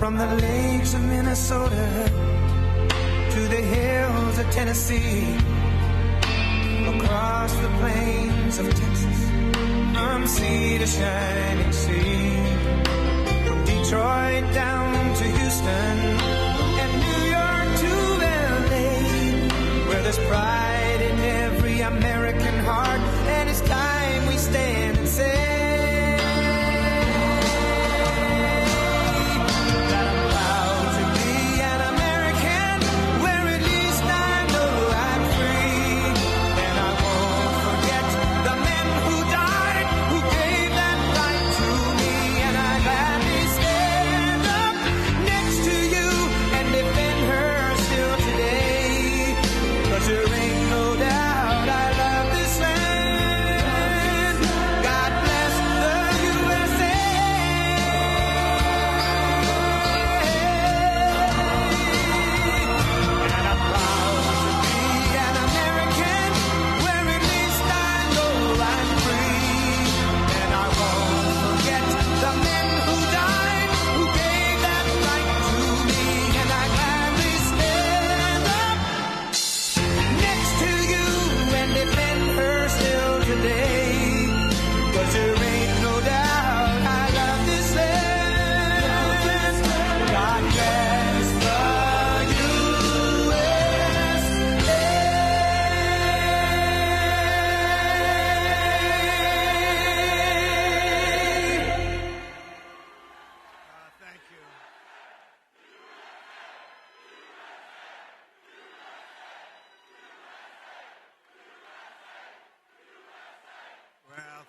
From the lakes of Minnesota to the hills of Tennessee, across the plains of Texas, from sea to shining sea, from Detroit down to Houston and New York to LA, where there's pride in every American heart, and it's time we stand and say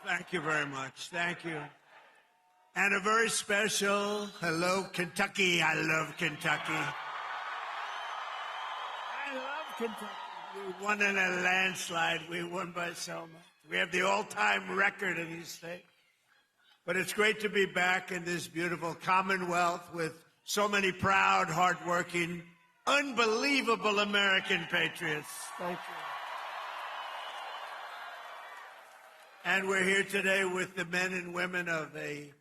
Thank you very much. Thank you. And a very special hello, Kentucky. I love Kentucky. I love Kentucky. We won in a landslide. We won by so much. We have the all-time record in this state. But it's great to be back in this beautiful Commonwealth with so many proud, hardworking, unbelievable American patriots. Thank you. And we're here today with the men and women of a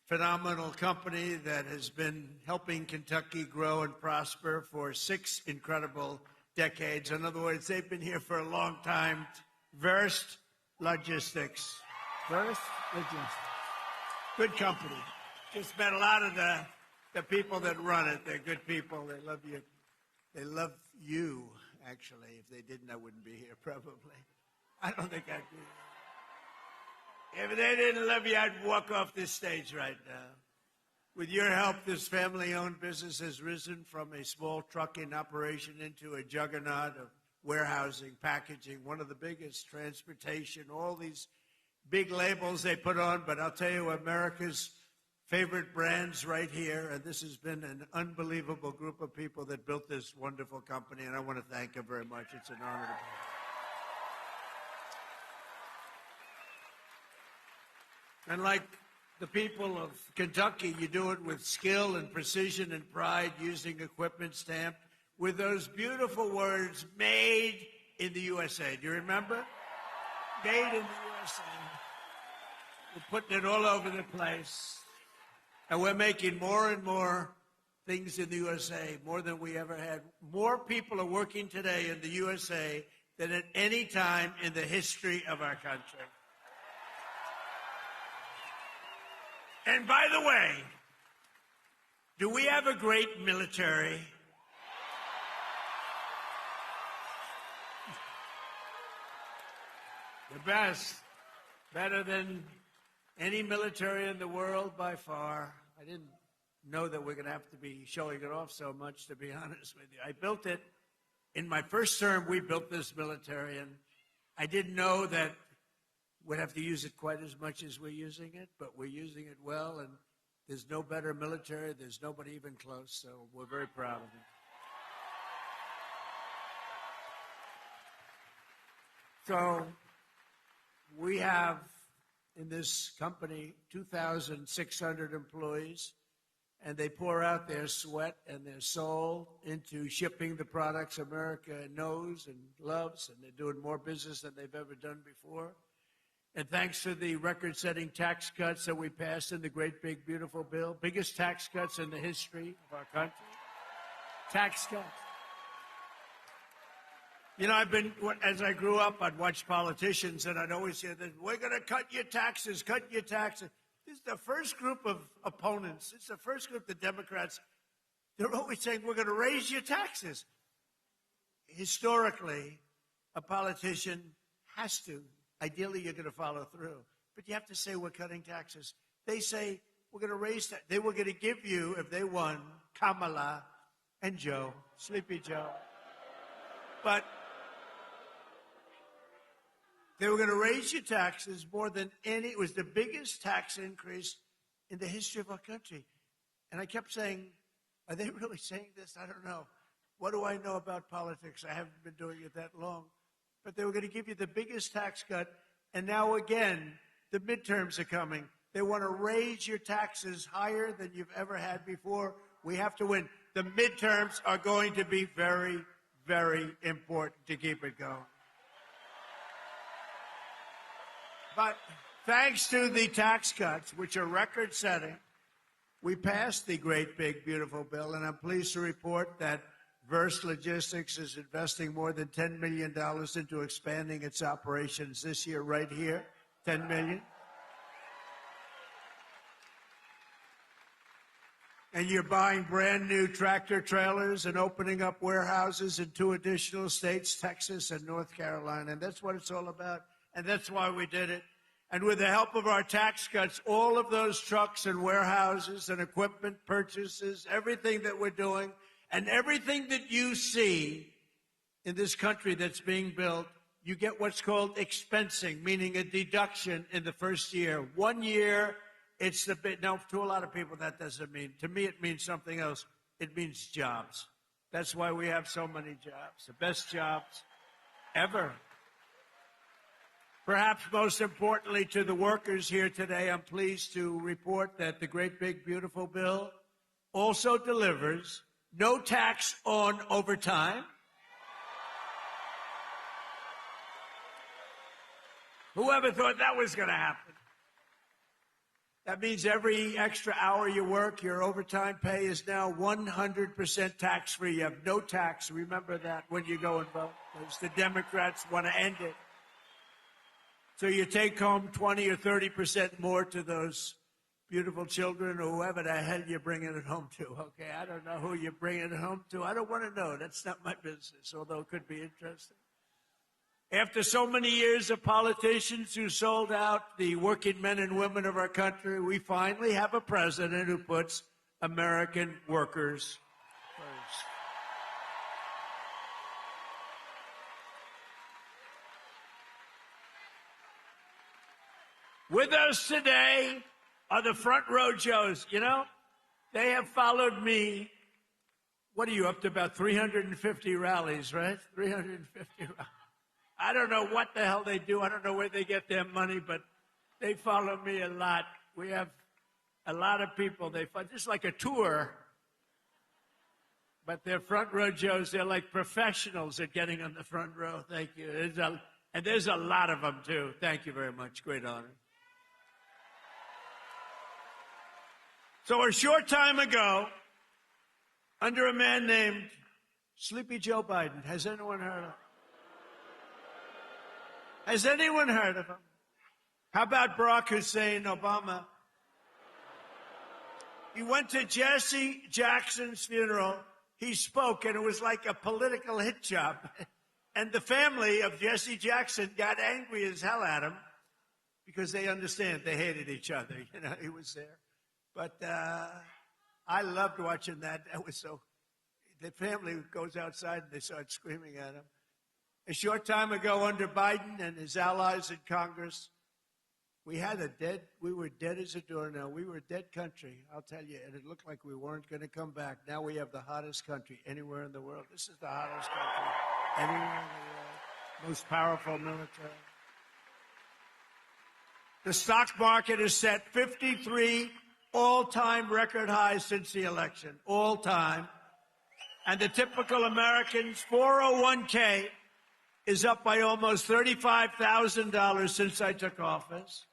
phenomenal company that has been helping Kentucky grow and prosper for 6 incredible decades. In other words, they've been here for a long time. Verst Logistics. Verst Logistics. Good company. Just met a lot of the people that run it. They're good people. They love you. They love you, actually. If they didn't, I wouldn't be here, probably. I don't think I'd be here. If they didn't love you, I'd walk off this stage right now. With your help, this family-owned business has risen from a small trucking operation into a juggernaut of warehousing, packaging, one of the biggest, transportation, all these big labels they put on. But I'll tell you, America's favorite brands right here, and this has been an unbelievable group of people that built this wonderful company, and I want to thank them very much. It's an honor to be here. And like the people of Kentucky, you do it with skill and precision and pride, using equipment stamped with those beautiful words, made in the USA. Do you remember? Made in the USA. We're putting it all over the place. And we're making more and more things in the USA, more than we ever had. More people are working today in the USA than at any time in the history of our country. And by the way, do we have a great military? The best. Better than any military in the world by far. I didn't know that we're going to have to be showing it off so much, to be honest with you. I built it. In my first term, we built this military, and I didn't know that we'd have to use it quite as much as we're using it, but we're using it well, and there's no better military. There's nobody even close, so we're very proud of it. So we have in this company 2,600 employees, and they pour out their sweat and their soul into shipping the products America knows and loves, and they're doing more business than they've ever done before. And thanks to the record-setting tax cuts that we passed in the great, big, beautiful bill, biggest tax cuts in the history of our country. Tax cuts. You know, as I grew up, I'd watch politicians, and I'd always hear that, we're going to cut your taxes, cut your taxes. This is the first group of opponents. It's the first group, the Democrats. They're always saying, we're going to raise your taxes. Historically, a politician has to. Ideally, you're going to follow through. But you have to say, we're cutting taxes. They say, we're going to raise that. They were going to give you, if they won, Kamala and Joe, Sleepy Joe. But they were going to raise your taxes more than any. It was the biggest tax increase in the history of our country. And I kept saying, are they really saying this? I don't know. What do I know about politics? I haven't been doing it that long. But they were going to give you the biggest tax cut. And now, again, the midterms are coming. They want to raise your taxes higher than you've ever had before. We have to win. The midterms are going to be very, very important to keep it going. But thanks to the tax cuts, which are record-setting, we passed the great, big, beautiful bill. And I'm pleased to report that Verse Logistics is investing more than $10 million into expanding its operations this year, right here, $10 million. And you're buying brand new tractor trailers and opening up warehouses in 2 additional states, Texas and North Carolina. And that's what it's all about. And that's why we did it. And with the help of our tax cuts, all of those trucks and warehouses and equipment purchases, everything that we're doing, and everything that you see in this country that's being built, you get what's called expensing, meaning a deduction in the first year. 1 year, it's the bit. Now, to a lot of people, that doesn't mean. To me, it means something else. It means jobs. That's why we have so many jobs, the best jobs ever. Perhaps most importantly to the workers here today, I'm pleased to report that the great, big, beautiful bill also delivers no tax on overtime. Whoever thought that was going to happen? That means every extra hour you work, your overtime pay is now 100% tax-free. You have no tax. Remember that when you go and vote, because the Democrats want to end it. So you take home 20 or 30% more to those beautiful children or whoever the hell you're bringing it home to, okay? I don't know who you're bringing it home to. I don't want to know. That's not my business, although it could be interesting. After so many years of politicians who sold out the working men and women of our country, we finally have a president who puts American workers first. With us today are the front row Joes. You know, they have followed me. What are you up to? About 350 rallies, right? 350 rallies. I don't know what the hell they do. I don't know where they get their money, but they follow me a lot. We have a lot of people. They follow, just like a tour. But they're front row Joes. They're like professionals at getting on the front row. Thank you. And there's a lot of them, too. Thank you very much. Great honor. So a short time ago, under a man named Sleepy Joe Biden, has anyone heard of him? Has anyone heard of him? How about Barack Hussein Obama? He went to Jesse Jackson's funeral. He spoke, and it was like a political hit job. And the family of Jesse Jackson got angry as hell at him because they understand they hated each other. You know, he was there. But I loved watching that. That was so. The family goes outside and they start screaming at him. A short time ago, under Biden and his allies in Congress, we were dead as a doornail. We were a dead country, I'll tell you, and it looked like we weren't going to come back. Now we have the hottest country anywhere in the world. This is the hottest country anywhere in the world. Most powerful military. The stock market has set 53 all-time record highs since the election, all time. And the typical American's 401k is up by almost $35,000 since I took office.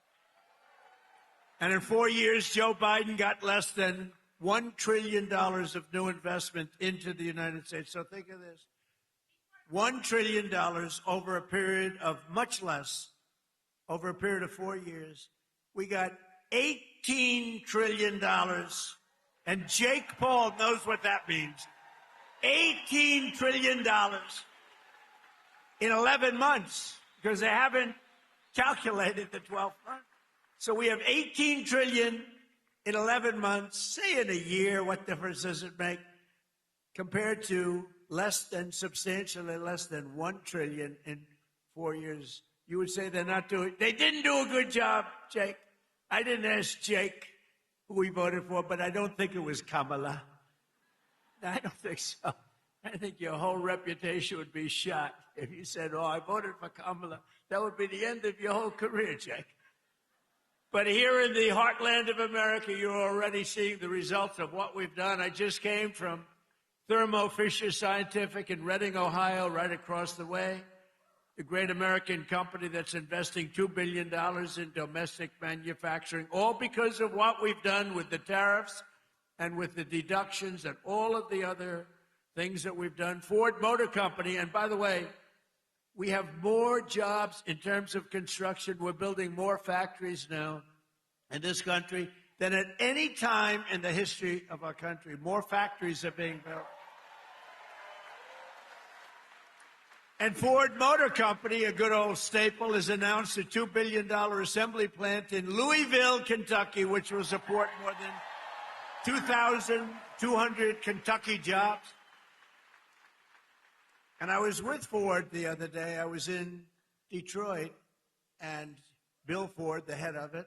And in 4 years, Joe Biden got less than $1 trillion of new investment into the United States. So think of this. $1 trillion over a period of much less, over a period of 4 years. We got $18 trillion. And Jake Paul knows what that means. $18 trillion in 11 months, because they haven't calculated the 12 months. So we have $18 trillion in 11 months. Say in a year, what difference does it make compared to substantially less than $1 trillion in 4 years? You would say they didn't do a good job, Jake. I didn't ask Jake who he voted for, but I don't think it was Kamala. I don't think so. I think your whole reputation would be shot if you said, oh, I voted for Kamala. That would be the end of your whole career, Jake. But here in the heartland of America, you're already seeing the results of what we've done. I just came from Thermo Fisher Scientific in Reading, Ohio, right across the way. The great American company that's investing $2 billion in domestic manufacturing, all because of what we've done with the tariffs and with the deductions and all of the other things that we've done. Ford Motor Company, and by the way, we have more jobs in terms of construction. We're building more factories now in this country than at any time in the history of our country. More factories are being built. And Ford Motor Company, a good old staple, has announced a $2 billion assembly plant in Louisville, Kentucky, which will support more than 2,200 Kentucky jobs. And I was with Ford the other day. I was in Detroit, and Bill Ford, the head of it,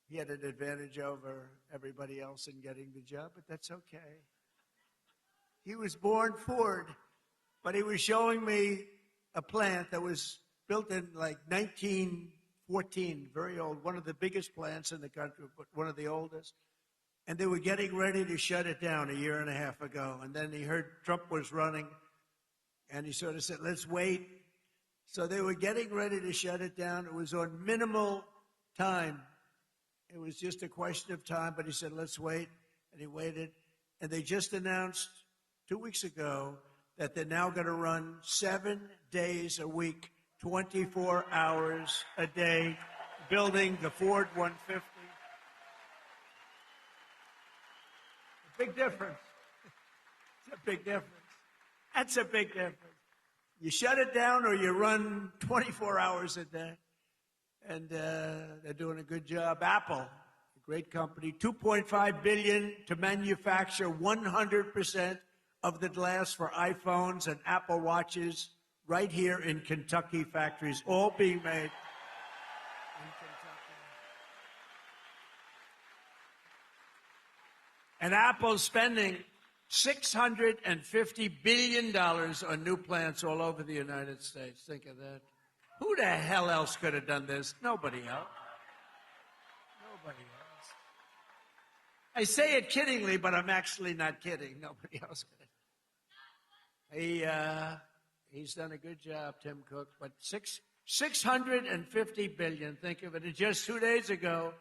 he had an advantage over everybody else in getting the job, but that's okay. He was born Ford, but he was showing me a plant that was built in like 1914, very old, one of the biggest plants in the country, but one of the oldest. And they were getting ready to shut it down a year and a half ago. And then he heard Trump was running, and he sort of said, let's wait. So they were getting ready to shut it down. It was on minimal time. It was just a question of time, but he said, let's wait. And he waited. And they just announced 2 weeks ago that they're now going to run 7 days a week, 24 hours a day, building the Ford 150. A big difference. It's a big difference. That's a big difference. You shut it down or you run 24 hours a day. And they're doing a good job. Apple, a great company, $2.5 billion to manufacture 100% of the glass for iPhones and Apple Watches right here in Kentucky factories, all being made in Kentucky. And Apple's spending $650 billion on new plants all over the United States. Think of that. Who the hell else could have done this? Nobody else. Nobody else. I say it kiddingly, but I'm actually not kidding. Nobody else could have. He's done a good job, Tim Cook. But $650 billion, think of it. And just 2 days ago,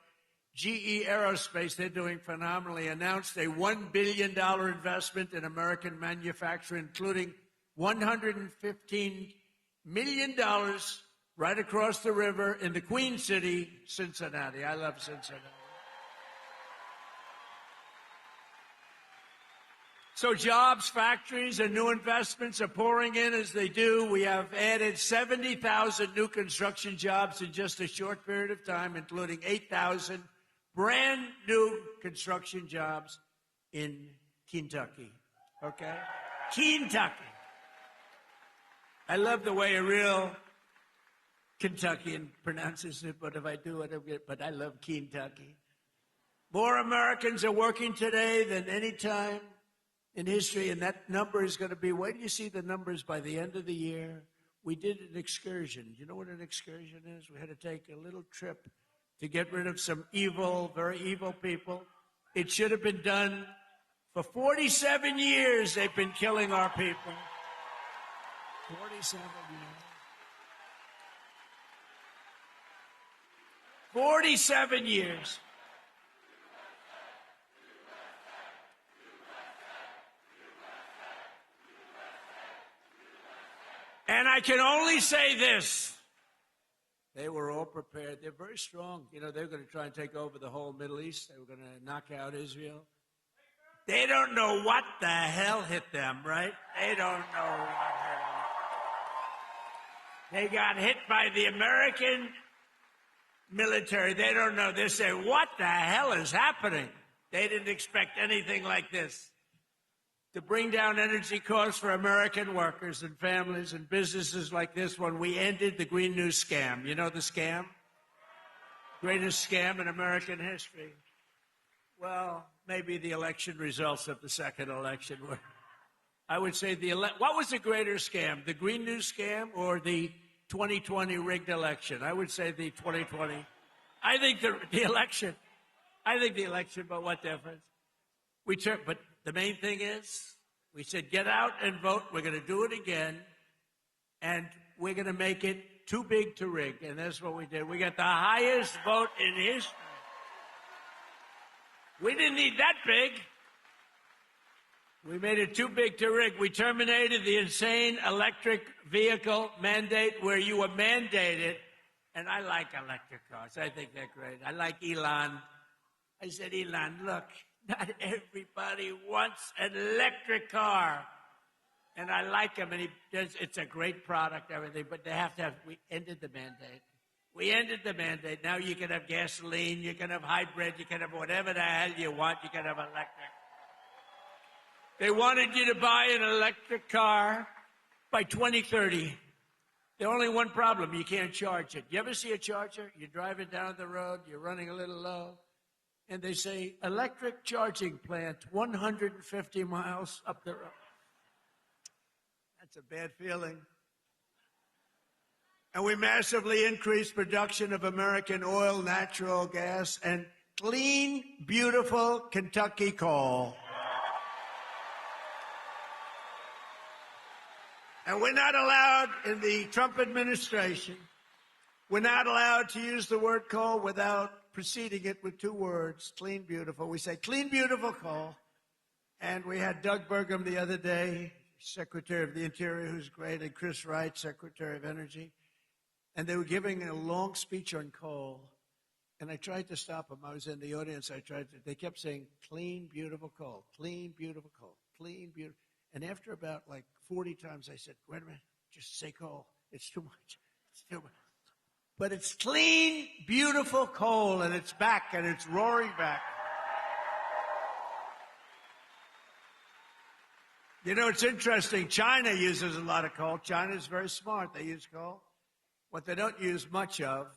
GE Aerospace, they're doing phenomenally, announced a $1 billion investment in American manufacturing, including $115 million right across the river in the Queen City, Cincinnati. I love Cincinnati. So jobs, factories, and new investments are pouring in as they do. We have added 70,000 new construction jobs in just a short period of time, including 8,000 brand new construction jobs in Kentucky. Okay? Kentucky. I love the way a real Kentuckian pronounces it, but if I do it, but I love Kentucky. More Americans are working today than any time in history, and that number is going to be, wait till you see the numbers by the end of the year. We did an excursion. You know what an excursion is? We had to take a little trip to get rid of some evil, very evil people. It should have been done for 47 years. They've been killing our people. 47 years. 47 years. And I can only say this. They were all prepared. They're very strong. You know, they're going to try and take over the whole Middle East. They were going to knock out Israel. They don't know what the hell hit them, right? They don't know what hit them. They got hit by the American military. They don't know. They say, what the hell is happening? They didn't expect anything like this. To bring down energy costs for American workers and families and businesses like this one, we ended the Green News scam. You know the scam? Greatest scam in American history. Well, maybe the election results of the second election were. I would say what was the greater scam, the Green News scam or the 2020 rigged election? I would say the 2020. I think the election. I think the election, but what difference? But the main thing is, we said, get out and vote. We're going to do it again, and we're going to make it too big to rig. And that's what we did. We got the highest vote in history. We didn't need that big. We made it too big to rig. We terminated the insane electric vehicle mandate where you were mandated. And I like electric cars. I think they're great. I like Elon. I said, Elon, look, not everybody wants an electric car. And I like him, and it's a great product, everything, but they have to have, we ended the mandate. We ended the mandate. Now you can have gasoline, you can have hybrid, you can have whatever the hell you want, you can have electric. They wanted you to buy an electric car by 2030. There's only one problem, you can't charge it. You ever see a charger? You're driving down the road, you're running a little low, and they say, electric charging plant 150 miles up the road. That's a bad feeling. And we massively increased production of American oil, natural gas, and clean, beautiful Kentucky coal. And we're not allowed in the Trump administration, we're not allowed to use the word coal without preceding it with two words, clean, beautiful. We say clean, beautiful coal. And we had Doug Burgum the other day, Secretary of the Interior, who's great, and Chris Wright, Secretary of Energy. And they were giving a long speech on coal. And I tried to stop them. I was in the audience. They kept saying, clean, beautiful coal, clean, beautiful coal, clean, beautiful. And after about like 40 times, I said, wait a minute, just say coal. It's too much. It's too much. But it's clean, beautiful coal, and it's back, and it's roaring back. You know, it's interesting. China uses a lot of coal. China's very smart. They use coal. What they don't use much of,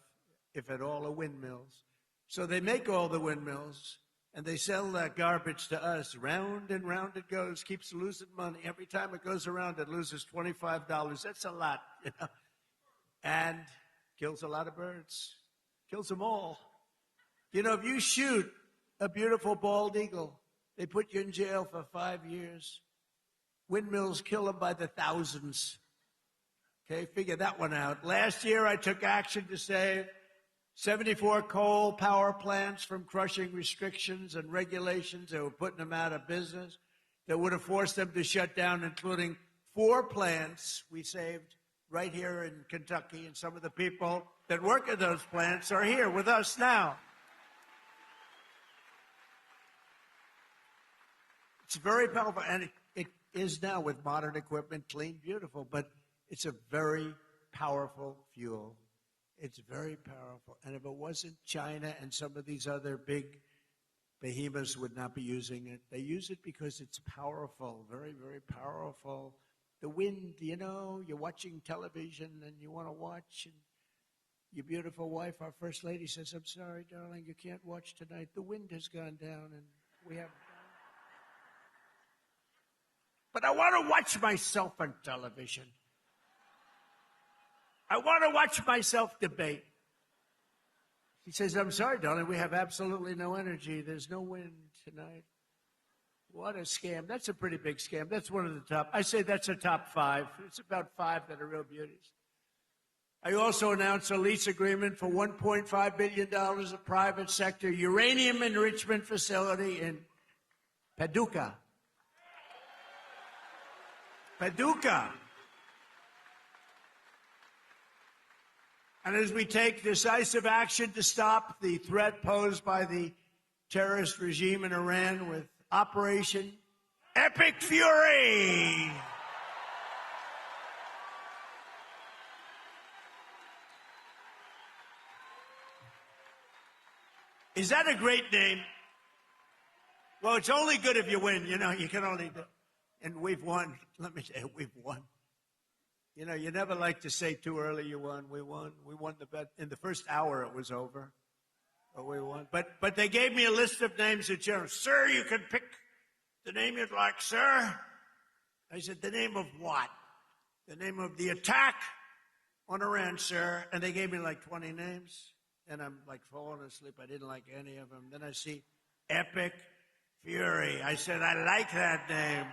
if at all, are windmills. So they make all the windmills, and they sell that garbage to us. Round and round it goes, keeps losing money. Every time it goes around, it loses $25. That's a lot, you know. And kills a lot of birds. Kills them all. You know, if you shoot a beautiful bald eagle, they put you in jail for 5 years. Windmills kill them by the thousands. Okay, figure that one out. Last year, I took action to save 74 coal power plants from crushing restrictions and regulations that were putting them out of business, that would have forced them to shut down, including 4 plants we saved right here in Kentucky, and some of the people that work at those plants are here with us now. It's very powerful, and it is now with modern equipment, clean, beautiful, but it's a very powerful fuel. It's very powerful. And if it wasn't, China and some of these other big behemoths would not be using it. They use it because it's powerful, very, very powerful. The wind, you know, you're watching television and you want to watch, and your beautiful wife, our First Lady, says, I'm sorry, darling, you can't watch tonight. The wind has gone down and we haven't. But I want to watch myself on television. I want to watch myself debate. He says, I'm sorry, darling, we have absolutely no energy. There's no wind tonight. What a scam. That's a pretty big scam. That's one of the top. I say that's a top 5. It's about 5 that are real beauties. I also announced a lease agreement for $1.5 billion of private sector uranium enrichment facility in Paducah. Paducah. And as we take decisive action to stop the threat posed by the terrorist regime in Iran with Operation Epic Fury. Is that a great name? Well, it's only good if you win. You know, you can only do. And we've won. Let me say, we've won. You know, you never like to say too early you won. We won. We won the bet. In the first hour, it was over. But we won. But they gave me a list of names of generals. Sir, you can pick the name you'd like, sir. I said, the name of what? The name of the attack on Iran, sir. And they gave me like 20 names. And I'm like falling asleep. I didn't like any of them. Then I see Epic Fury. I said, I like that name.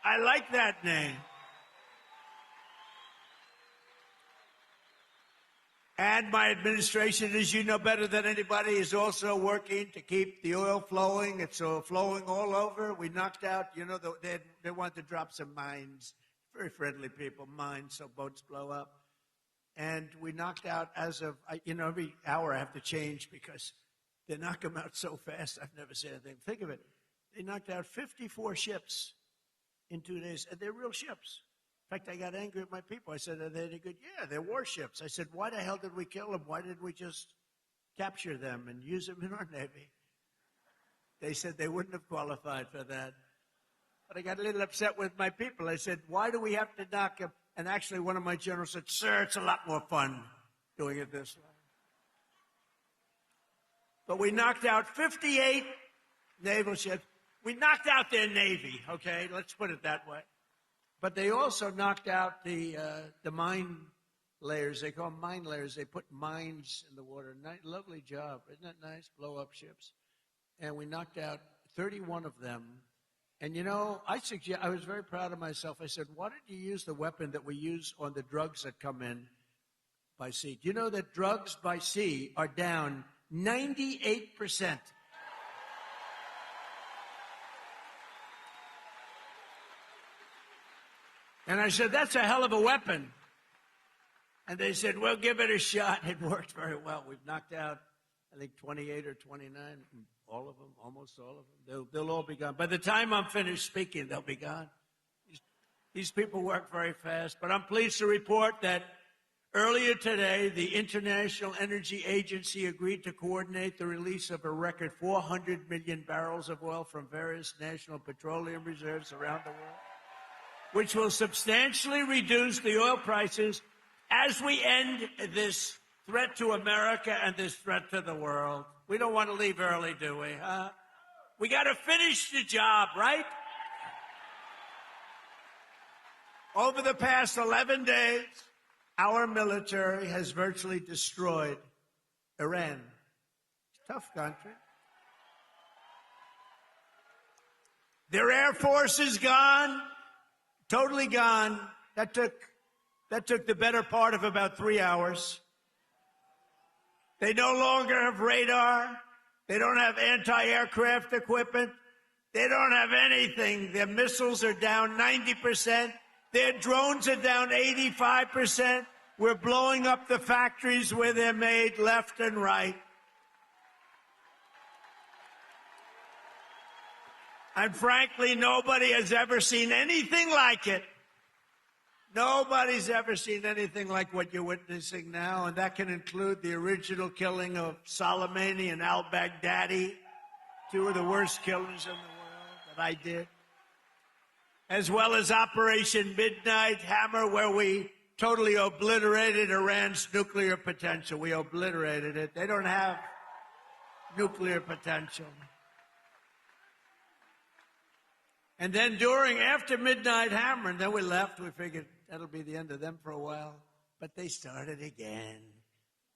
I like that name. And my administration, as you know better than anybody, is also working to keep the oil flowing. It's flowing all over. We knocked out, you know, they want to drop some mines. Very friendly people, mines, so boats blow up. And we knocked out as of, you know, every hour I have to change because they knock them out so fast. I've never seen anything. Think of it. They knocked out 54 ships in 2 days, and they're real ships. In fact, I got angry at my people. I said, are they any good? Yeah, they're warships. I said, why the hell did we kill them? Why didn't we just capture them and use them in our Navy? They said they wouldn't have qualified for that. But I got a little upset with my people. I said, why do we have to knock them? And actually, one of my generals said, sir, it's a lot more fun doing it this way. But we knocked out 58 naval ships. We knocked out their Navy, okay? Let's put it that way. But they also knocked out the mine layers. They call them mine layers. They put mines in the water. Lovely job. Isn't that nice? Blow up ships. And we knocked out 31 of them. And, you know, I was very proud of myself. I said, why did you use the weapon that we use on the drugs that come in by sea? Do you know that drugs by sea are down 98%? And I said, that's a hell of a weapon. And they said, well, give it a shot. It worked very well. We've knocked out, I think, 28 or 29. All of them, almost all of them. They'll all be gone. By the time I'm finished speaking, they'll be gone. These people work very fast. But I'm pleased to report that earlier today, the International Energy Agency agreed to coordinate the release of a record 400 million barrels of oil from various national petroleum reserves around the world, which will substantially reduce the oil prices as we end this threat to America and this threat to the world. We don't want to leave early, do we? We got to finish the job, right? Over the past 11 days, our military has virtually destroyed Iran. It's a tough country. Their air force is gone, totally gone. That took the better part of about 3 hours. They no longer have radar. They don't have anti-aircraft equipment. They don't have anything. Their missiles are down 90%. Their drones are down 85%. We're blowing up the factories where they're made left and right. And frankly, nobody has ever seen anything like it. Nobody's ever seen anything like what you're witnessing now, and that can include the original killing of Soleimani and al-Baghdadi, two of the worst killings in the world that I did, as well as Operation Midnight Hammer, where we totally obliterated Iran's nuclear potential. We obliterated it. They don't have nuclear potential. And then after Midnight Hammer, and then we left, we figured that'll be the end of them for a while. But they started again.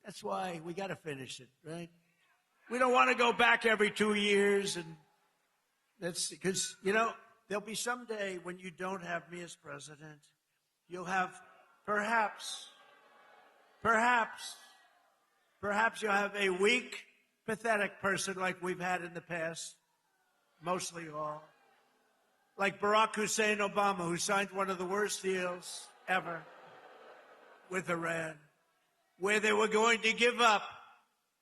That's why we got to finish it, right? We don't want to go back every 2 years. And that's because, you know, there'll be some day when you don't have me as president. You'll have perhaps Perhaps you'll have a weak, pathetic person like we've had in the past, mostly all. Like Barack Hussein Obama, who signed one of the worst deals ever with Iran, where they were going to give up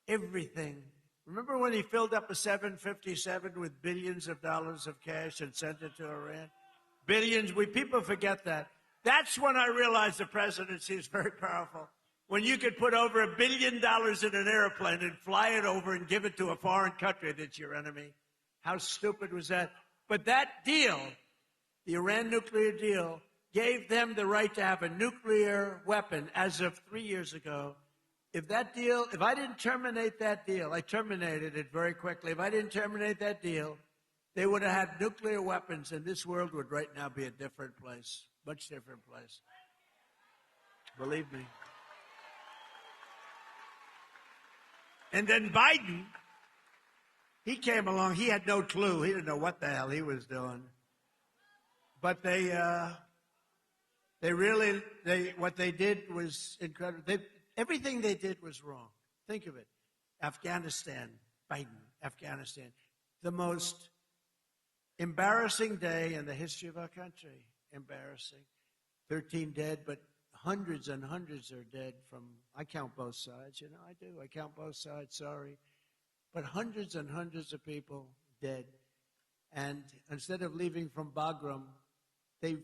everything. Remember when he filled up a 757 with billions of dollars of cash and sent it to Iran? Billions. People forget that. That's when I realized the presidency is very powerful. When you could put over $1 billion in an airplane and fly it over and give it to a foreign country that's your enemy. How stupid was that? But that deal, the Iran nuclear deal, gave them the right to have a nuclear weapon as of 3 years ago. If I didn't terminate that deal, I terminated it very quickly. If I didn't terminate that deal, they would have had nuclear weapons, and this world would right now be a different place, much different place. Believe me. And then Biden, he came along. He had no clue. He didn't know what the hell he was doing. But what they did was incredible. Everything they did was wrong. Think of it. Afghanistan, Biden, Afghanistan. The most embarrassing day in the history of our country. Embarrassing. 13 dead, but hundreds and hundreds are dead from, I count both sides. You know, I do. I count both sides, sorry. But hundreds and hundreds of people dead. And instead of leaving from Bagram, they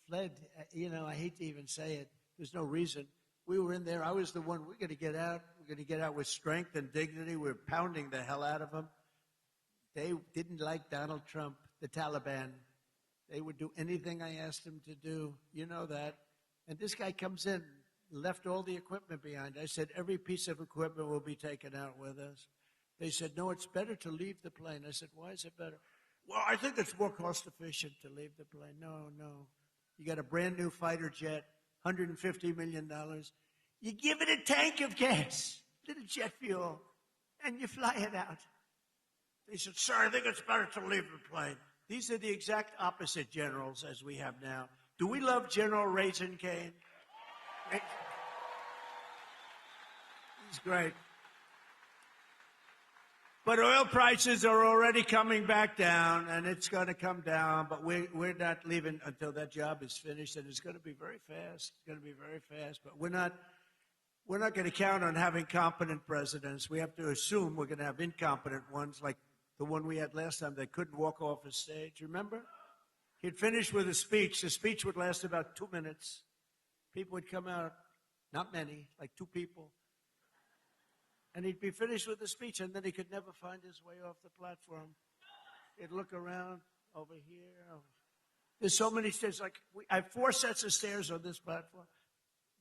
fled. You know, I hate to even say it. There's no reason. We were in there. I was the one. We're going to get out. We're going to get out with strength and dignity. We're pounding the hell out of them. They didn't like Donald Trump, the Taliban. They would do anything I asked them to do. You know that. And this guy comes in, left all the equipment behind. I said, every piece of equipment will be taken out with us. They said, no, it's better to leave the plane. I said, why is it better? Well, I think it's more cost efficient to leave the plane. No. You got a brand new fighter jet, $150 million. You give it a tank of gas, little jet fuel, and you fly it out. They said, sir, I think it's better to leave the plane. These are the exact opposite generals as we have now. Do we love General Raisin Cane? He's great. But oil prices are already coming back down, and it's going to come down, but we're not leaving until that job is finished, and it's going to be very fast. It's going to be very fast, but we're not going to count on having competent presidents. We have to assume we're going to have incompetent ones, like the one we had last time that couldn't walk off a stage. Remember? He'd finish with a speech. The speech would last about 2 minutes. People would come out, not many, like 2 people. And he'd be finished with the speech, and then he could never find his way off the platform. He'd look around over here. There's so many stairs. Like I have 4 sets of stairs on this platform.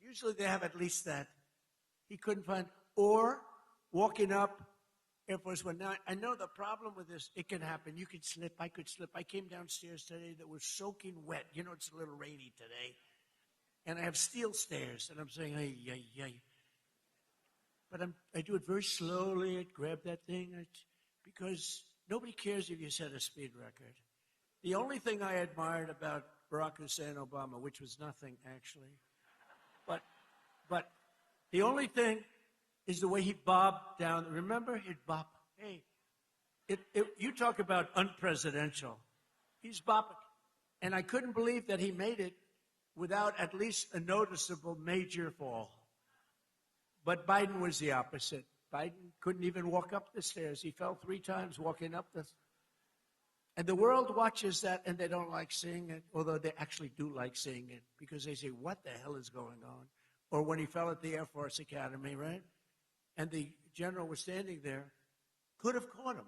Usually they have at least that. He couldn't find. Or walking up Air Force One. Now, I know the problem with this, it can happen. You could slip. I could slip. I came downstairs today that was soaking wet. You know, it's a little rainy today. And I have steel stairs, and I'm saying, ay. But I do it very slowly. I grab that thing because nobody cares if you set a speed record. The only thing I admired about Barack Hussein Obama, which was nothing actually, but the only thing is the way he bobbed down. Remember, he'd bob. Hey, you talk about unpresidential. He's bobbing. And I couldn't believe that he made it without at least a noticeable major fall. But Biden was the opposite. Biden couldn't even walk up the stairs. He fell 3 times walking up the. And the world watches that, and they don't like seeing it, although they actually do like seeing it, because they say, what the hell is going on? Or when he fell at the Air Force Academy, right? And the general was standing there, could have caught him,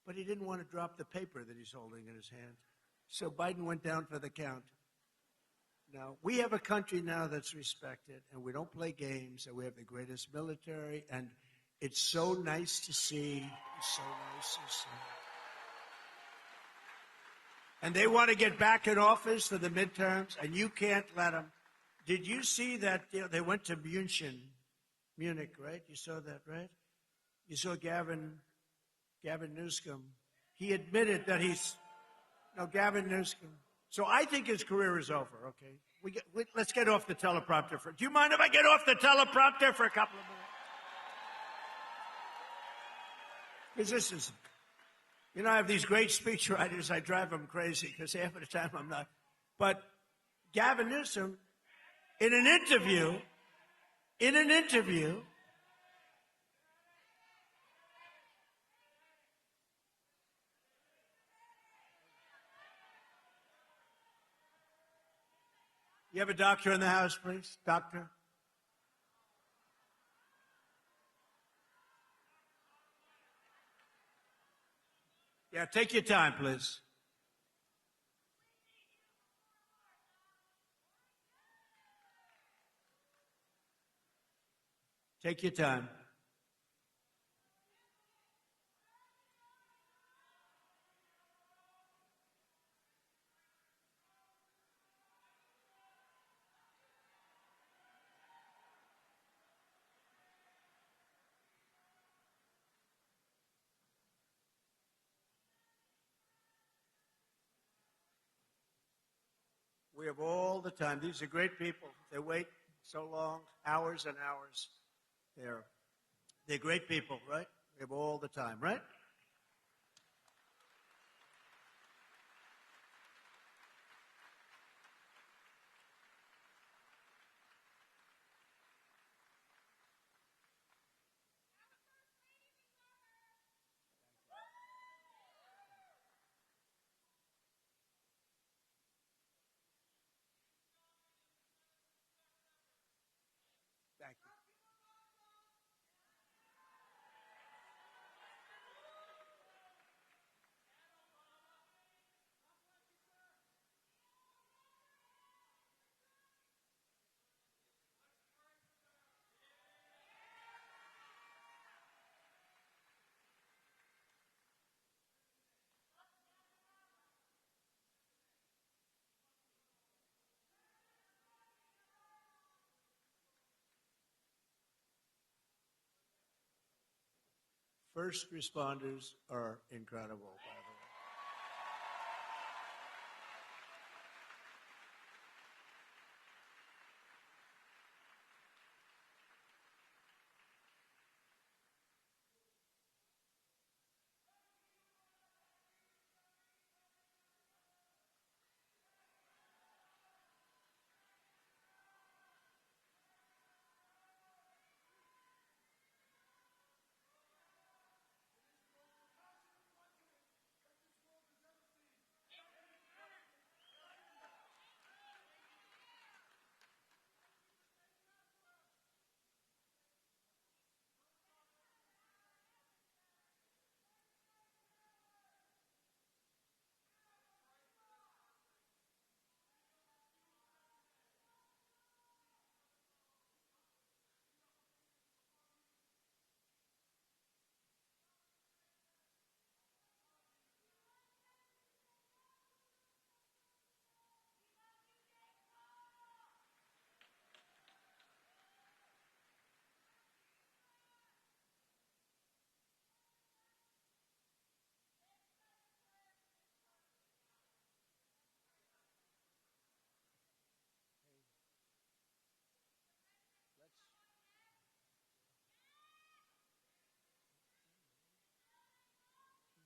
but he didn't want to drop the paper that he's holding in his hand. So Biden went down for the count. Now, we have a country now that's respected, and we don't play games, and we have the greatest military, and it's so nice to see. It's so nice to see. And they want to get back in office for the midterms, and you can't let them. Did you see that they went to Munich, right? You saw that, right? You saw Gavin Newsom. He admitted that Gavin Newsom. So I think his career is over, okay? Let's get off the teleprompter. Do you mind if I get off the teleprompter for a couple of minutes? Because this is, I have these great speechwriters. I drive them crazy because half of the time I'm not. But Gavin Newsom, in an interview, you have a doctor in the house, please? Doctor? Yeah, take your time, please. Take your time. We have all the time. These are great people. They wait so long, hours and hours. They're great people, right? We have all the time, right? Thank you. First responders are incredible, by the way.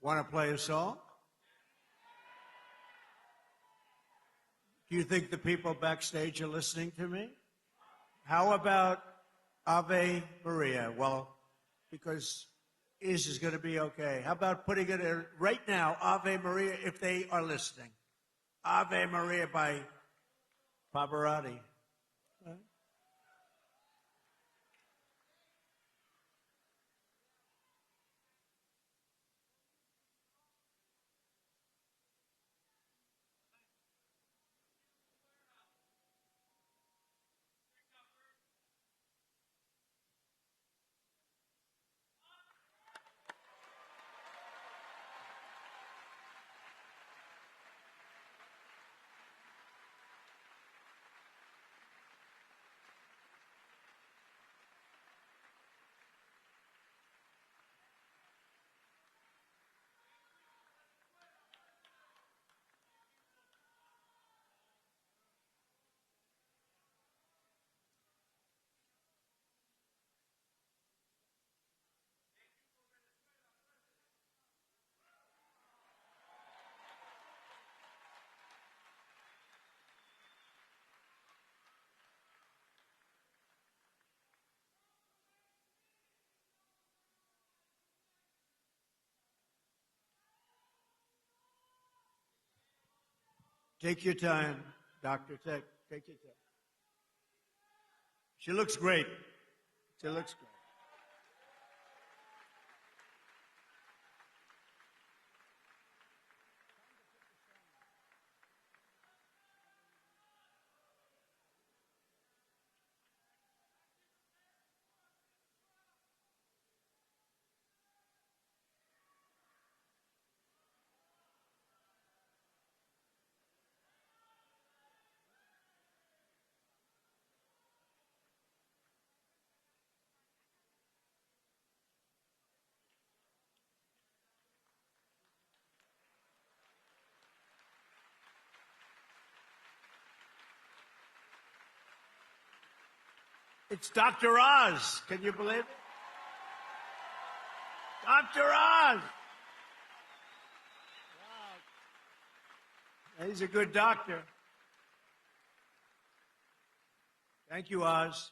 Want to play a song? Do you think the people backstage are listening to me? How about Ave Maria? Well, because is going to be okay. How about putting it in right now, Ave Maria, if they are listening? Ave Maria by Pavarotti. Right? Take your time, doctor. Take your time. She looks great. She looks great. It's Dr. Oz. Can you believe it? Dr. Oz. Wow. He's a good doctor. Thank you, Oz.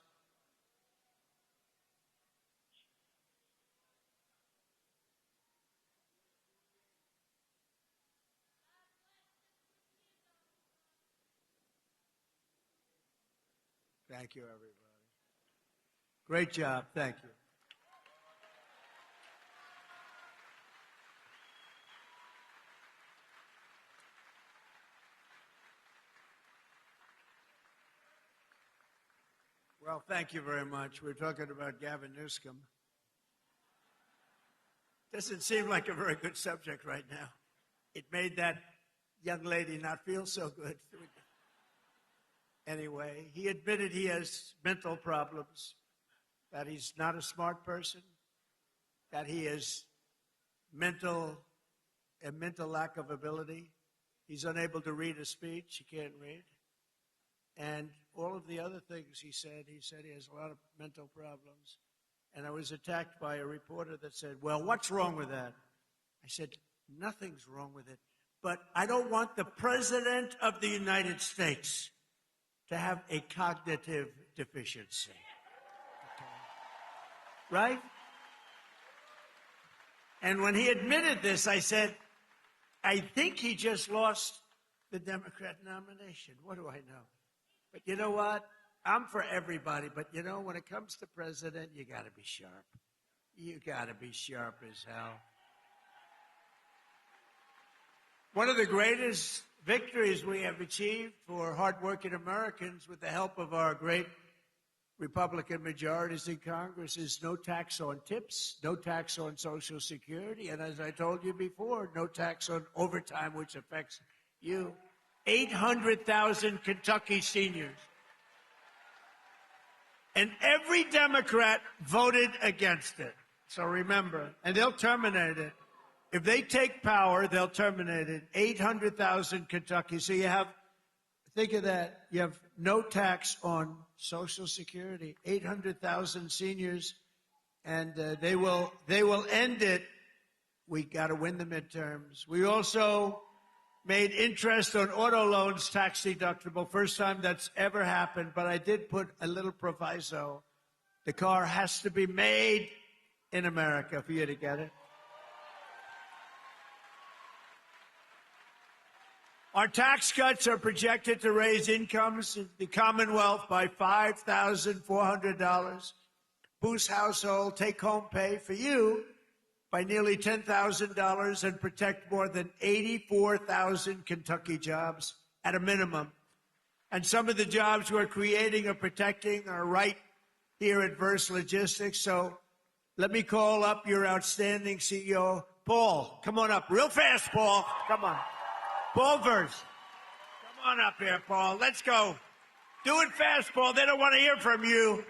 Thank you, everybody. Great job. Thank you. Well, thank you very much. We're talking about Gavin Newsom. Doesn't seem like a very good subject right now. It made that young lady not feel so good. Anyway, he admitted he has mental problems, that he's not a smart person, that he has a mental lack of ability. He's unable to read a speech. He can't read. And all of the other things he said he has a lot of mental problems. And I was attacked by a reporter that said, well, what's wrong with that? I said, nothing's wrong with it. But I don't want the President of the United States to have a cognitive deficiency. Okay. Right? And when he admitted this, I said, I think he just lost the Democrat nomination. What do I know? But you know what? I'm for everybody. But you know, when it comes to president, you got to be sharp. You got to be sharp as hell. One of the greatest victories we have achieved for hardworking Americans with the help of our great Republican majorities in Congress is no tax on tips, no tax on Social Security, and as I told you before, no tax on overtime, which affects you. 800,000 Kentucky seniors. And every Democrat voted against it. So remember, and they'll terminate it. If they take power, they'll terminate it. 800,000 Kentucky. So you have, think of that, you have no tax on Social Security, 800,000 seniors, and they will end it. We got to win the midterms. We also made interest on auto loans tax deductible. First time that's ever happened, but I did put a little proviso. The car has to be made in America for you to get it. Our tax cuts are projected to raise incomes in the Commonwealth by $5,400, boost household take-home pay for you by nearly $10,000, and protect more than 84,000 Kentucky jobs at a minimum. And some of the jobs we're creating or protecting are right here at Verse Logistics. So let me call up your outstanding CEO, Paul. Come on up real fast, Paul. Come on. Paul Verse. Come on up here, Paul. Let's go. Do it fast, Paul. They don't want to hear from you.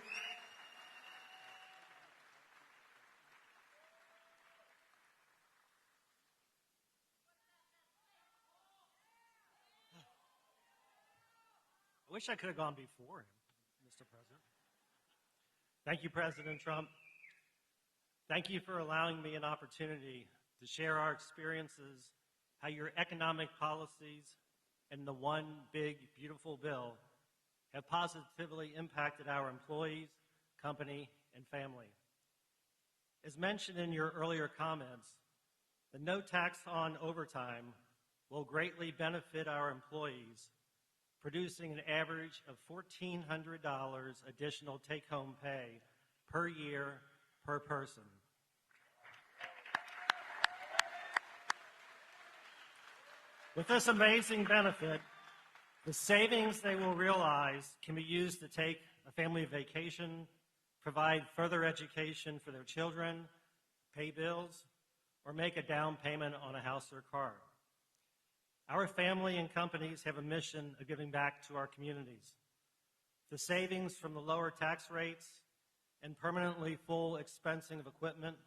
I wish I could have gone before him, Mr. President. Thank you, President Trump. Thank you for allowing me an opportunity to share our experiences, how your economic policies and the one big, beautiful bill have positively impacted our employees, company, and family. As mentioned in your earlier comments, the no tax on overtime will greatly benefit our employees, producing an average of $1,400 additional take-home pay per year per person. With this amazing benefit, the savings they will realize can be used to take a family vacation, provide further education for their children, pay bills, or make a down payment on a house or car. Our family and companies have a mission of giving back to our communities. The savings from the lower tax rates and permanently full expensing of equipment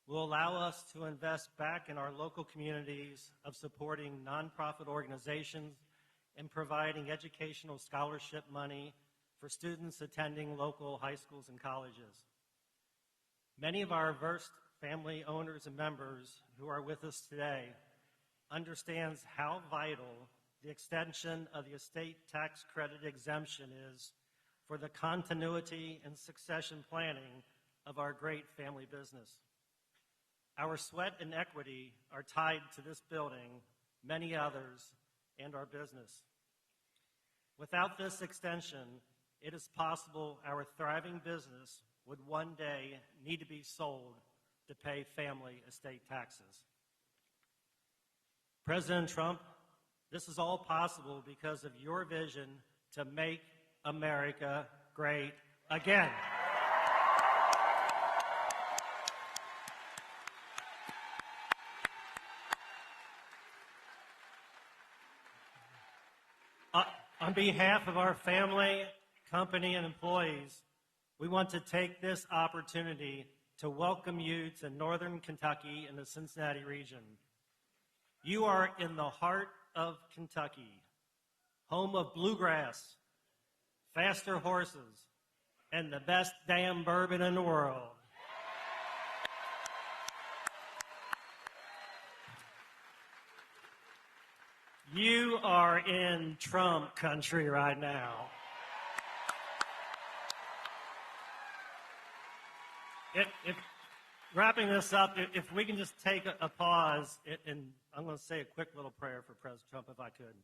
will allow us to invest back in our local communities of supporting nonprofit organizations and providing educational scholarship money for students attending local high schools and colleges. Many of our versed family owners and members who are with us today understands how vital the extension of the estate tax credit exemption is for the continuity and succession planning of our great family business. Our sweat and equity are tied to this building, many others, and our business. Without this extension, it is possible our thriving business would one day need to be sold to pay family estate taxes. President Trump, this is all possible because of your vision to make America great again. On behalf of our family, company, and employees, we want to take this opportunity to welcome you to Northern Kentucky and the Cincinnati region. You are in the heart of Kentucky, home of bluegrass, faster horses, and the best damn bourbon in the world. You are in Trump country right now. Wrapping this up, if we can just take a pause, and I'm going to say a quick little prayer for President Trump, if I could.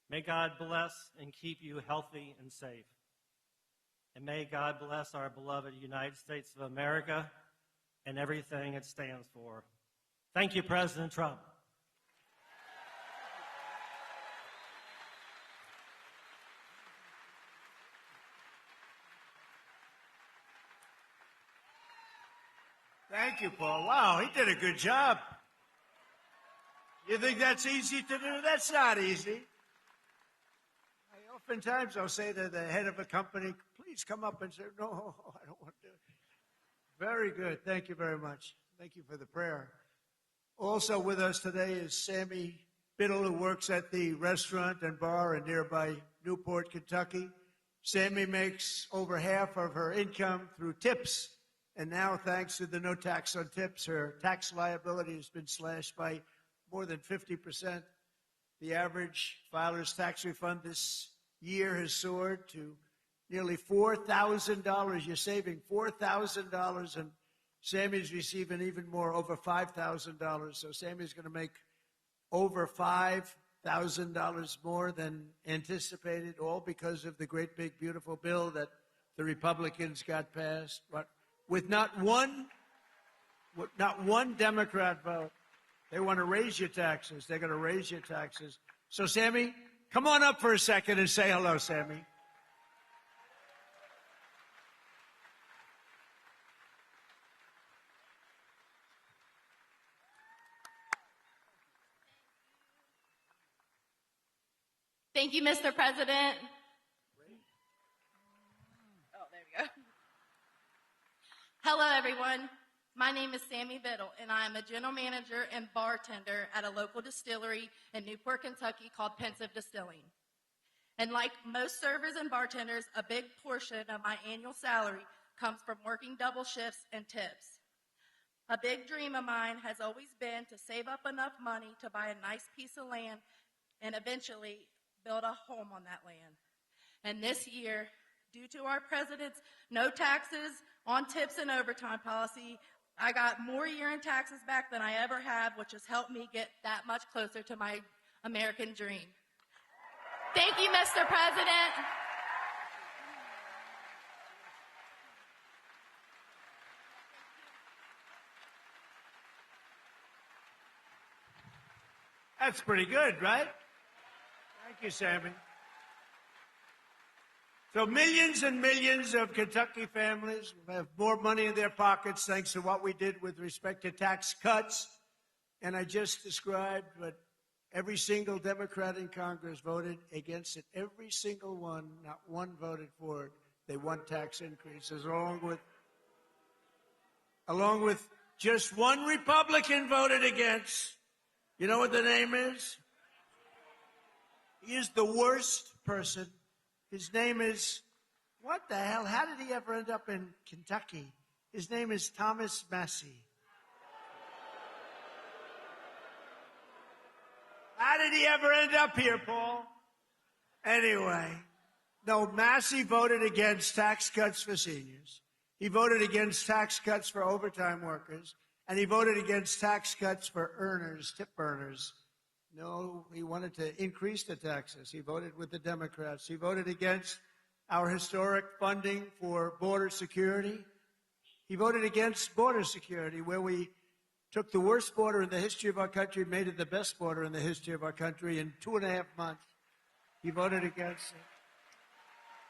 May God bless and keep you healthy and safe. And may God bless our beloved United States of America and everything it stands for. Thank you, President Trump. Thank you, Paul. Wow, he did a good job. You think that's easy to do? That's not easy. Oftentimes I'll say to the head of a company, please come up and say, no, I don't want to do it. Very good. Thank you very much. Thank you for the prayer. Also with us today is Sammy Biddle, who works at the restaurant and bar in nearby Newport, Kentucky. Sammy makes over half of her income through tips. And now, thanks to the no tax on tips, her tax liability has been slashed by more than 50%. The average filer's tax refund this year has soared to nearly $4,000. You're saving $4,000, and Sammy's receiving even more, over $5,000. So Sammy's going to make over $5,000 more than anticipated, all because of the great, big, beautiful bill that the Republicans got passed. With not one Democrat vote. They want to raise your taxes. They're going to raise your taxes. So, Sammy, come on up for a second and say hello, Sammy. Thank you, Mr. President. Oh, there we go. Hello, everyone. My name is Sammy Biddle, and I am a general manager and bartender at a local distillery in Newport, Kentucky called Pensive Distilling. And like most servers and bartenders, a big portion of my annual salary comes from working double shifts and tips. A big dream of mine has always been to save up enough money to buy a nice piece of land and eventually build a home on that land. And this year, due to our president's no taxes on tips and overtime policy, I got more year-end taxes back than I ever have, which has helped me get that much closer to my American dream. Thank you, Mr. President. That's pretty good, right? Thank you, Sammy. So millions and millions of Kentucky families will have more money in their pockets thanks to what we did with respect to tax cuts. And I just described, but every single Democrat in Congress voted against it. Every single one, not one voted for it. They want tax increases, along with just one Republican voted against. You know what the name is? He is the worst person. His name is, what the hell? How did he ever end up in Kentucky? His name is Thomas Massie. How did he ever end up here, Paul? Anyway, no, Massie voted against tax cuts for seniors. He voted against tax cuts for overtime workers. And he voted against tax cuts for earners, tip earners. No, he wanted to increase the taxes. He voted with the Democrats. He voted against our historic funding for border security. He voted against border security, where we took the worst border in the history of our country, made it the best border in the history of our country in 2.5 months. He voted against it.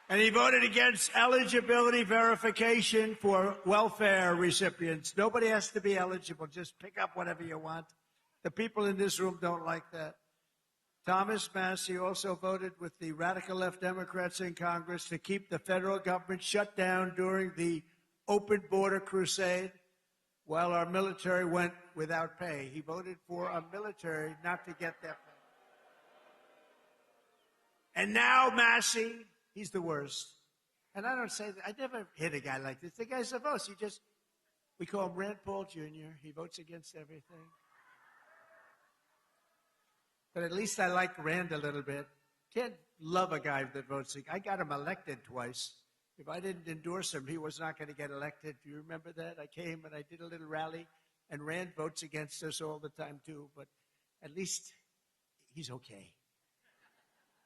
And he voted against eligibility verification for welfare recipients. Nobody has to be eligible. Just pick up whatever you want. The people in this room don't like that. Thomas Massie also voted with the radical left Democrats in Congress to keep the federal government shut down during the open border crusade while our military went without pay. He voted for our military not to get their pay. And now Massie, he's the worst. And I don't say that. I never hit a guy like this. The guy's a vote. We call him Rand Paul Jr. He votes against everything. But at least I like Rand a little bit. Can't love a guy that votes. I got him elected twice. If I didn't endorse him, he was not going to get elected. Do you remember that? I came and I did a little rally, and Rand votes against us all the time, too. But at least he's okay.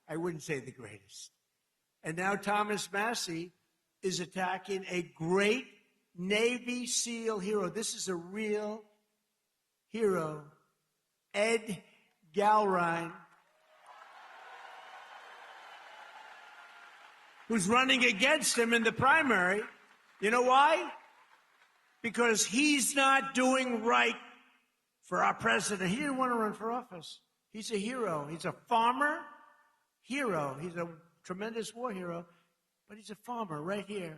I wouldn't say the greatest. And now Thomas Massie is attacking a great Navy SEAL hero. This is a real hero, Ed Galrine, who's running against him in the primary. You know why? Because he's not doing right for our president. He didn't want to run for office. He's a hero. He's a farmer hero. He's a tremendous war hero, but he's a farmer right here.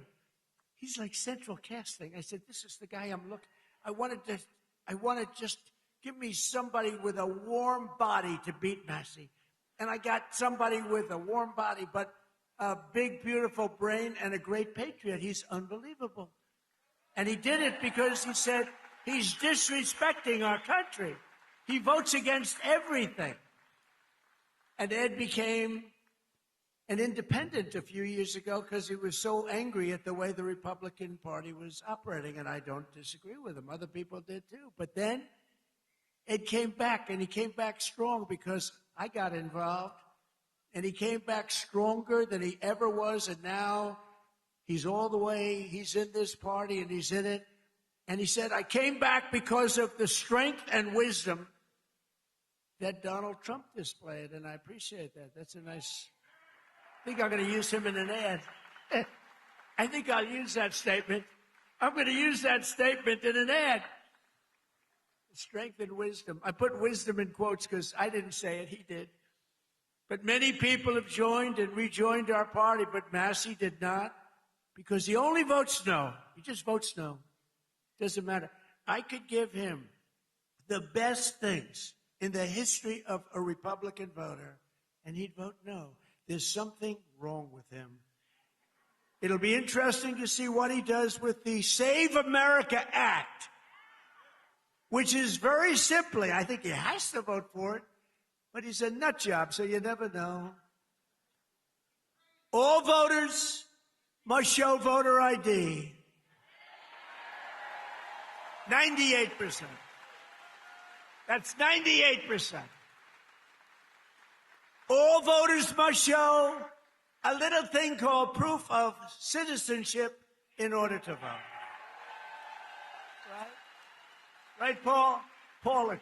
He's like central casting. I said, this is the guy I'm looking. I wanted to just give me somebody with a warm body to beat Massie. And I got somebody with a warm body, but a big, beautiful brain and a great patriot. He's unbelievable. And he did it because he said he's disrespecting our country. He votes against everything. And Ed became an independent a few years ago because he was so angry at the way the Republican Party was operating. And I don't disagree with him. Other people did too. But then Ed came back, and he came back strong because I got involved. And he came back stronger than he ever was. And now he's all the way, he's in this party and he's in it. And he said, I came back because of the strength and wisdom that Donald Trump displayed. And I appreciate that. That's a nice, I think I'm going to use him in an ad. I think I'll use that statement. I'm going to use that statement in an ad. Strength and wisdom. I put wisdom in quotes because I didn't say it, he did. But many people have joined and rejoined our party, but Massie did not because he only votes no. He just votes no. Doesn't matter. I could give him the best things in the history of a Republican voter, and he'd vote no. There's something wrong with him. It'll be interesting to see what he does with the Save America Act, which is very simply, I think he has to vote for it, but he's a nut job, so you never know. All voters must show voter ID. 98%. That's 98%. All voters must show a little thing called proof of citizenship in order to vote. Right? Right, Paul? Paul agrees.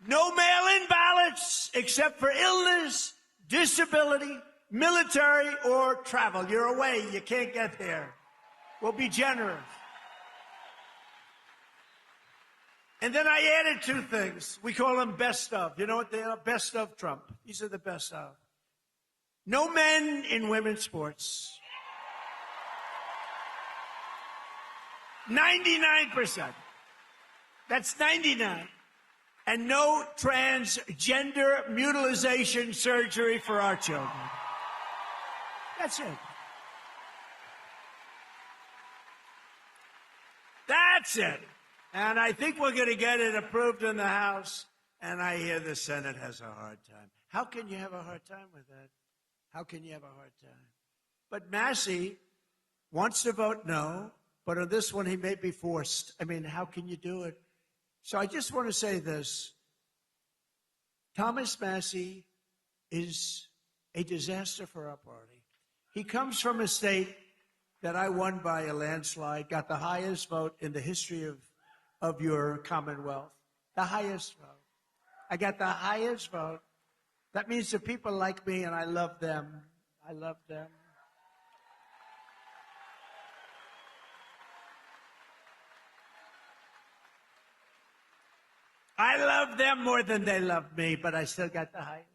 No mail-in ballots except for illness, disability, military, or travel. You're away. You can't get there. We'll be generous. And then I added two things. We call them best of. You know what they are? Best of Trump. These are the best of. No men in women's sports. 99%. That's 99. And no transgender mutilization surgery for our children. That's it. That's it. And I think we're going to get it approved in the House, and I hear the Senate has a hard time. How can you have a hard time with that? How can you have a hard time? But Massey wants to vote no, but on this one he may be forced. I mean, how can you do it? So I just want to say this. Thomas Massey is a disaster for our party. He comes from a state that I won by a landslide, got the highest vote in the history of your Commonwealth. The highest vote. I got the highest vote. That means that people like me, and I love them. I love them. I love them more than they love me, but I still got the highest.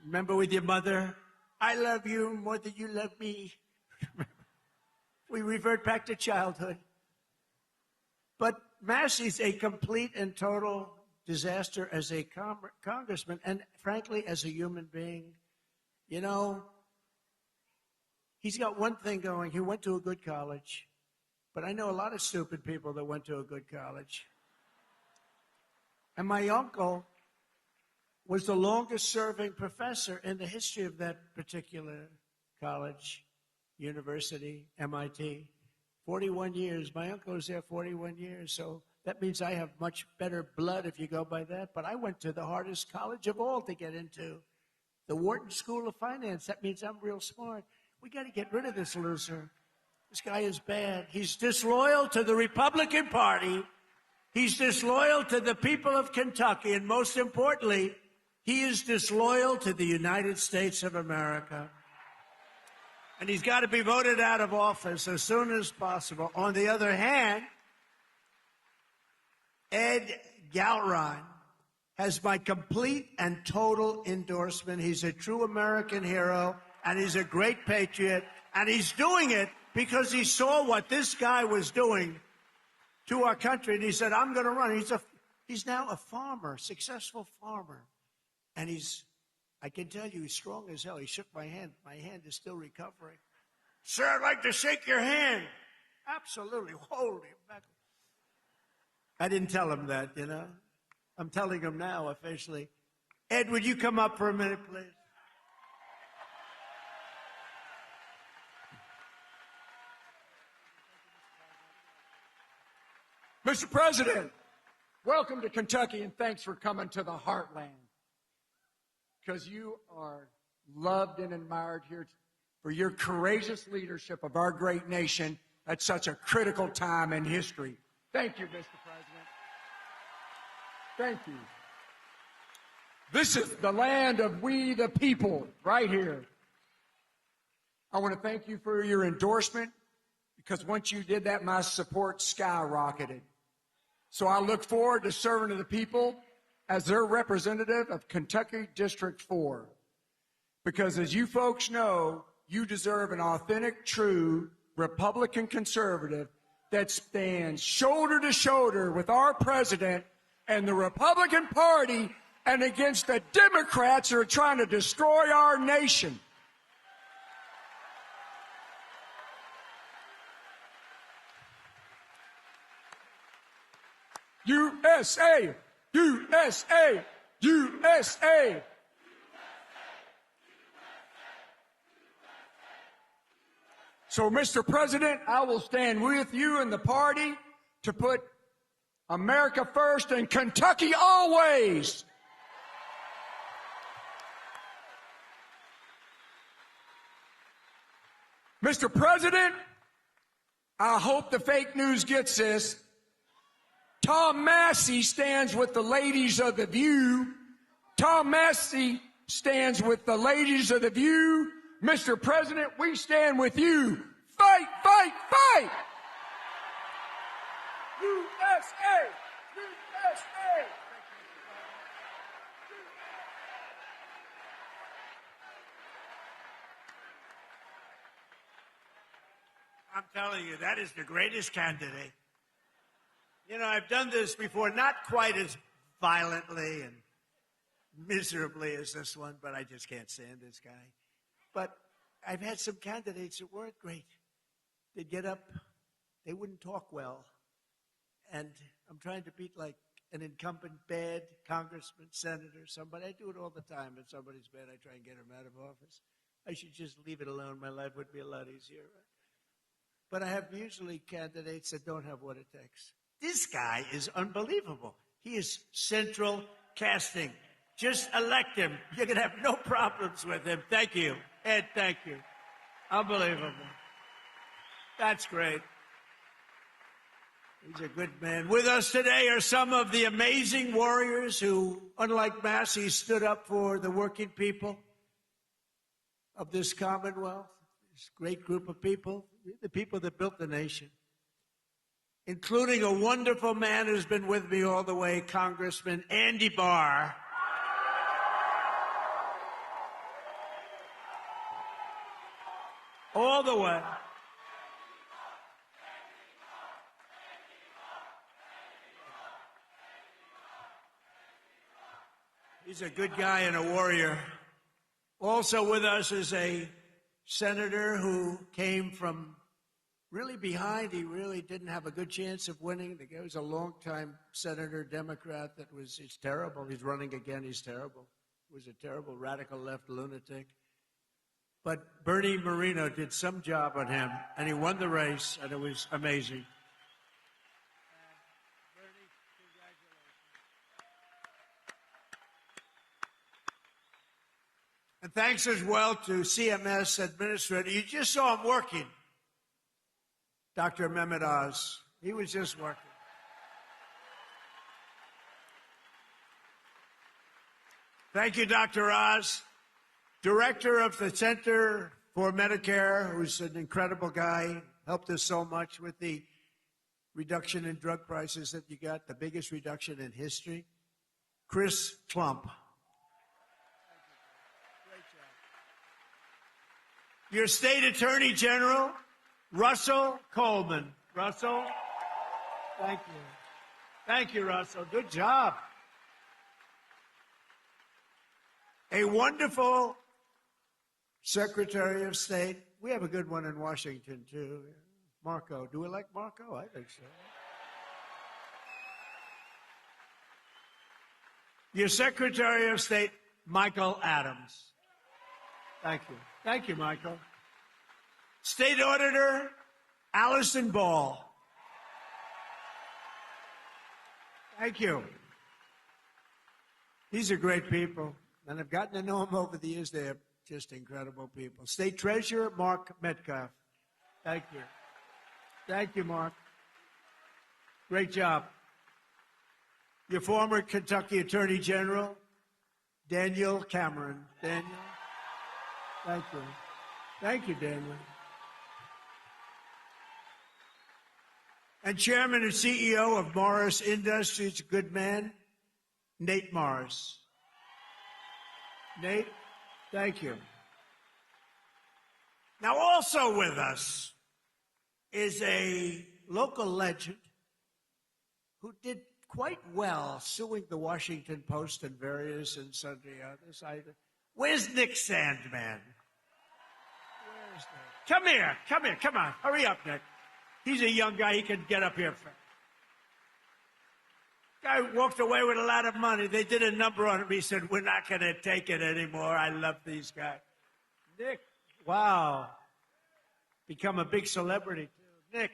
Remember with your mother, I love you more than you love me. We revert back to childhood. But Massey's a complete and total disaster as a congressman and, frankly, as a human being. You know, he's got one thing going. He went to a good college. But I know a lot of stupid people that went to a good college. And my uncle was the longest-serving professor in the history of that particular college, university, MIT. 41 years. My uncle was there 41 years, so that means I have much better blood if you go by that. But I went to the hardest college of all to get into, the Wharton School of Finance. That means I'm real smart. We got to get rid of this loser. This guy is bad. He's disloyal to the Republican Party. He's disloyal to the people of Kentucky. And most importantly, he is disloyal to the United States of America. And he's got to be voted out of office as soon as possible. On the other hand, Ed Galron has my complete and total endorsement. He's a true American hero, and he's a great patriot, and he's doing it because he saw what this guy was doing to our country, and he said, I'm going to run. He's now a farmer, successful farmer, and I can tell you, he's strong as hell. He shook my hand. My hand is still recovering. Sir, I'd like to shake your hand. Absolutely. Holy mackerel. I didn't tell him that, you know. I'm telling him now officially. Ed, would you come up for a minute, please? Mr. President, welcome to Kentucky, and thanks for coming to the heartland. Because you are loved and admired here for your courageous leadership of our great nation at such a critical time in history. Thank you, Mr. President. Thank you. This is the land of we the people, right here. I want to thank you for your endorsement, because once you did that, my support skyrocketed. So I look forward to serving to the people as their representative of Kentucky District 4. Because as you folks know, you deserve an authentic, true Republican conservative that stands shoulder to shoulder with our president and the Republican Party and against the Democrats who are trying to destroy our nation. USA! USA! USA! So, Mr. President, I will stand with you and the party to put America first and Kentucky always. Mr. President, I hope the fake news gets this. Tom Massey stands with the ladies of The View. Tom Massey stands with the ladies of The View. Mr. President, we stand with you. Fight, fight, fight! USA! USA! I'm telling you, that is the greatest candidate. You know, I've done this before, not quite as violently and miserably as this one, but I just can't stand this guy. But I've had some candidates that weren't great. They'd get up, they wouldn't talk well. And I'm trying to beat like an incumbent bad congressman, senator, somebody. I do it all the time. If somebody's bad, I try and get him out of office. I should just leave it alone. My life would be a lot easier. But I have usually candidates that don't have what it takes. This guy is unbelievable. He is central casting. Just elect him. You're going to have no problems with him. Thank you. Ed, thank you. Unbelievable. That's great. He's a good man. With us today are some of the amazing warriors who, unlike Massey, stood up for the working people of this Commonwealth. This great group of people, the people that built the nation, including a wonderful man who's been with me all the way, Congressman Andy Barr. All the way. He's a good guy and a warrior. Also with us is a senator who came from really behind. He really didn't have a good chance of winning. The guy was a longtime senator, Democrat, he's terrible. He's running again. He's terrible. He was a terrible radical left lunatic. But Bernie Moreno did some job on him, and he won the race, and it was amazing. And thanks as well to CMS Administrator. You just saw him working, Dr. Mehmet Oz. He was just working. Thank you, Dr. Oz. Director of the Center for Medicare, who's an incredible guy, helped us so much with the reduction in drug prices that you got, the biggest reduction in history. Chris Plump. Your state attorney general, Russell Coleman. Russell, thank you. Thank you, Russell. Good job. A wonderful Secretary of State. We have a good one in Washington, too. Marco. Do we like Marco? I think so. Your Secretary of State, Michael Adams. Thank you. Thank you, Michael. State Auditor, Allison Ball. Thank you. These are great people, and I've gotten to know them over the years. They're just incredible people. State Treasurer, Mark Metcalf. Thank you. Thank you, Mark. Great job. Your former Kentucky Attorney General, Daniel Cameron. Daniel. Thank you. Thank you, Daniel. And Chairman and CEO of Morris Industries, a good man, Nate Morris. Nate, thank you. Now, also with us is a local legend who did quite well suing the Washington Post and various and sundry others. Where's Nick Sandman? Where's Nick? Come here, come on. Hurry up, Nick. He's a young guy. He can get up here first. Guy walked away with a lot of money. They did a number on him. He said, we're not going to take it anymore. I love these guys. Nick, wow. become a big celebrity, too. Nick,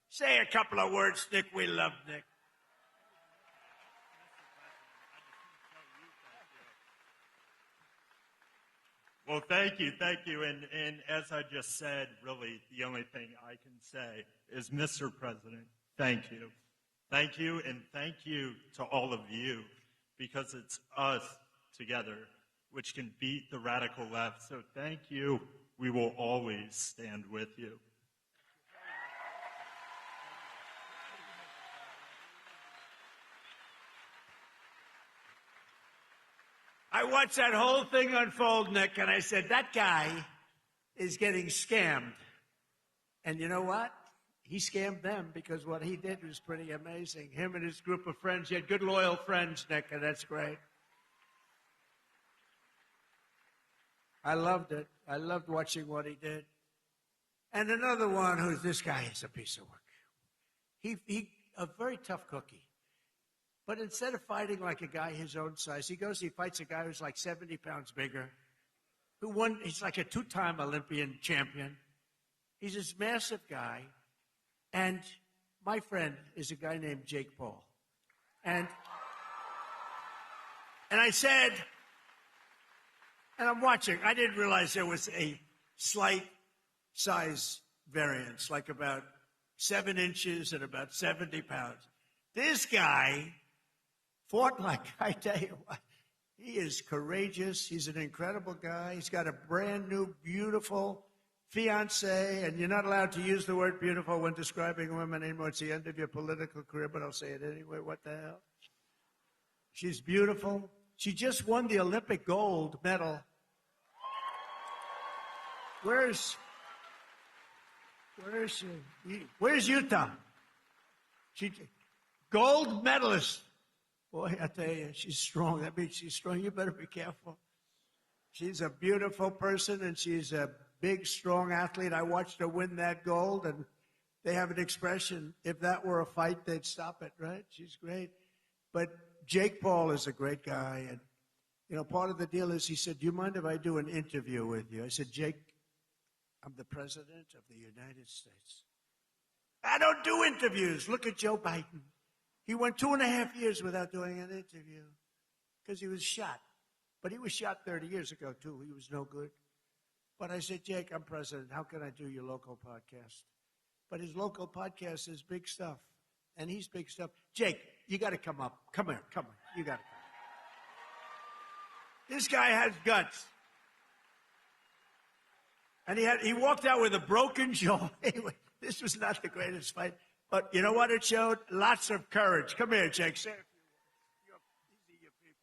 say a couple of words, Nick. We love Nick. Well, thank you. And as I just said, really, the only thing I can say is, Mr. President, thank you. Thank you, and thank you to all of you, because it's us together which can beat the radical left. So thank you. We will always stand with you. I watched that whole thing unfold, Nick, and I said, that guy is getting scammed. And you know what? He scammed them, because what he did was pretty amazing. Him and his group of friends. He had good, loyal friends, Nick, and that's great. I loved it. I loved watching what he did. And another one who's, this guy is a piece of work. He a very tough cookie. But instead of fighting like a guy his own size, he fights a guy who's like 70 pounds bigger, who won, he's like a two-time Olympian champion. He's this massive guy. And my friend is a guy named Jake Paul. And I said, and I'm watching, I didn't realize there was a slight size variance, like about 7 inches and about 70 pounds. This guy fought like, I tell you what, he is courageous. He's an incredible guy. He's got a brand new, beautiful fiance, and you're not allowed to use the word beautiful when describing women anymore. It's the end of your political career, but I'll say it anyway. What the hell? She's beautiful. She just won the Olympic gold medal. Where's she? Where's Utah? She gold medalist. Boy, I tell you, she's strong. That means she's strong. You better be careful. She's a beautiful person, and she's a big, strong athlete. I watched her win that gold, and they have an expression, if that were a fight, they'd stop it, right? She's great. But Jake Paul is a great guy, and, you know, part of the deal is he said, do you mind if I do an interview with you? I said, Jake, I'm the President of the United States. I don't do interviews. Look at Joe Biden. He went 2.5 years without doing an interview because he was shot. But he was shot 30 years ago, too. He was no good. But I said, Jake, I'm president. How can I do your local podcast? But his local podcast is big stuff. And he's big stuff. Jake, you got to come up. Come here. You got to come. This guy has guts. And he walked out with a broken jaw. Anyway, this was not the greatest fight. But you know what it showed? Lots of courage. Come here, Jake. Say a few words. These are your people.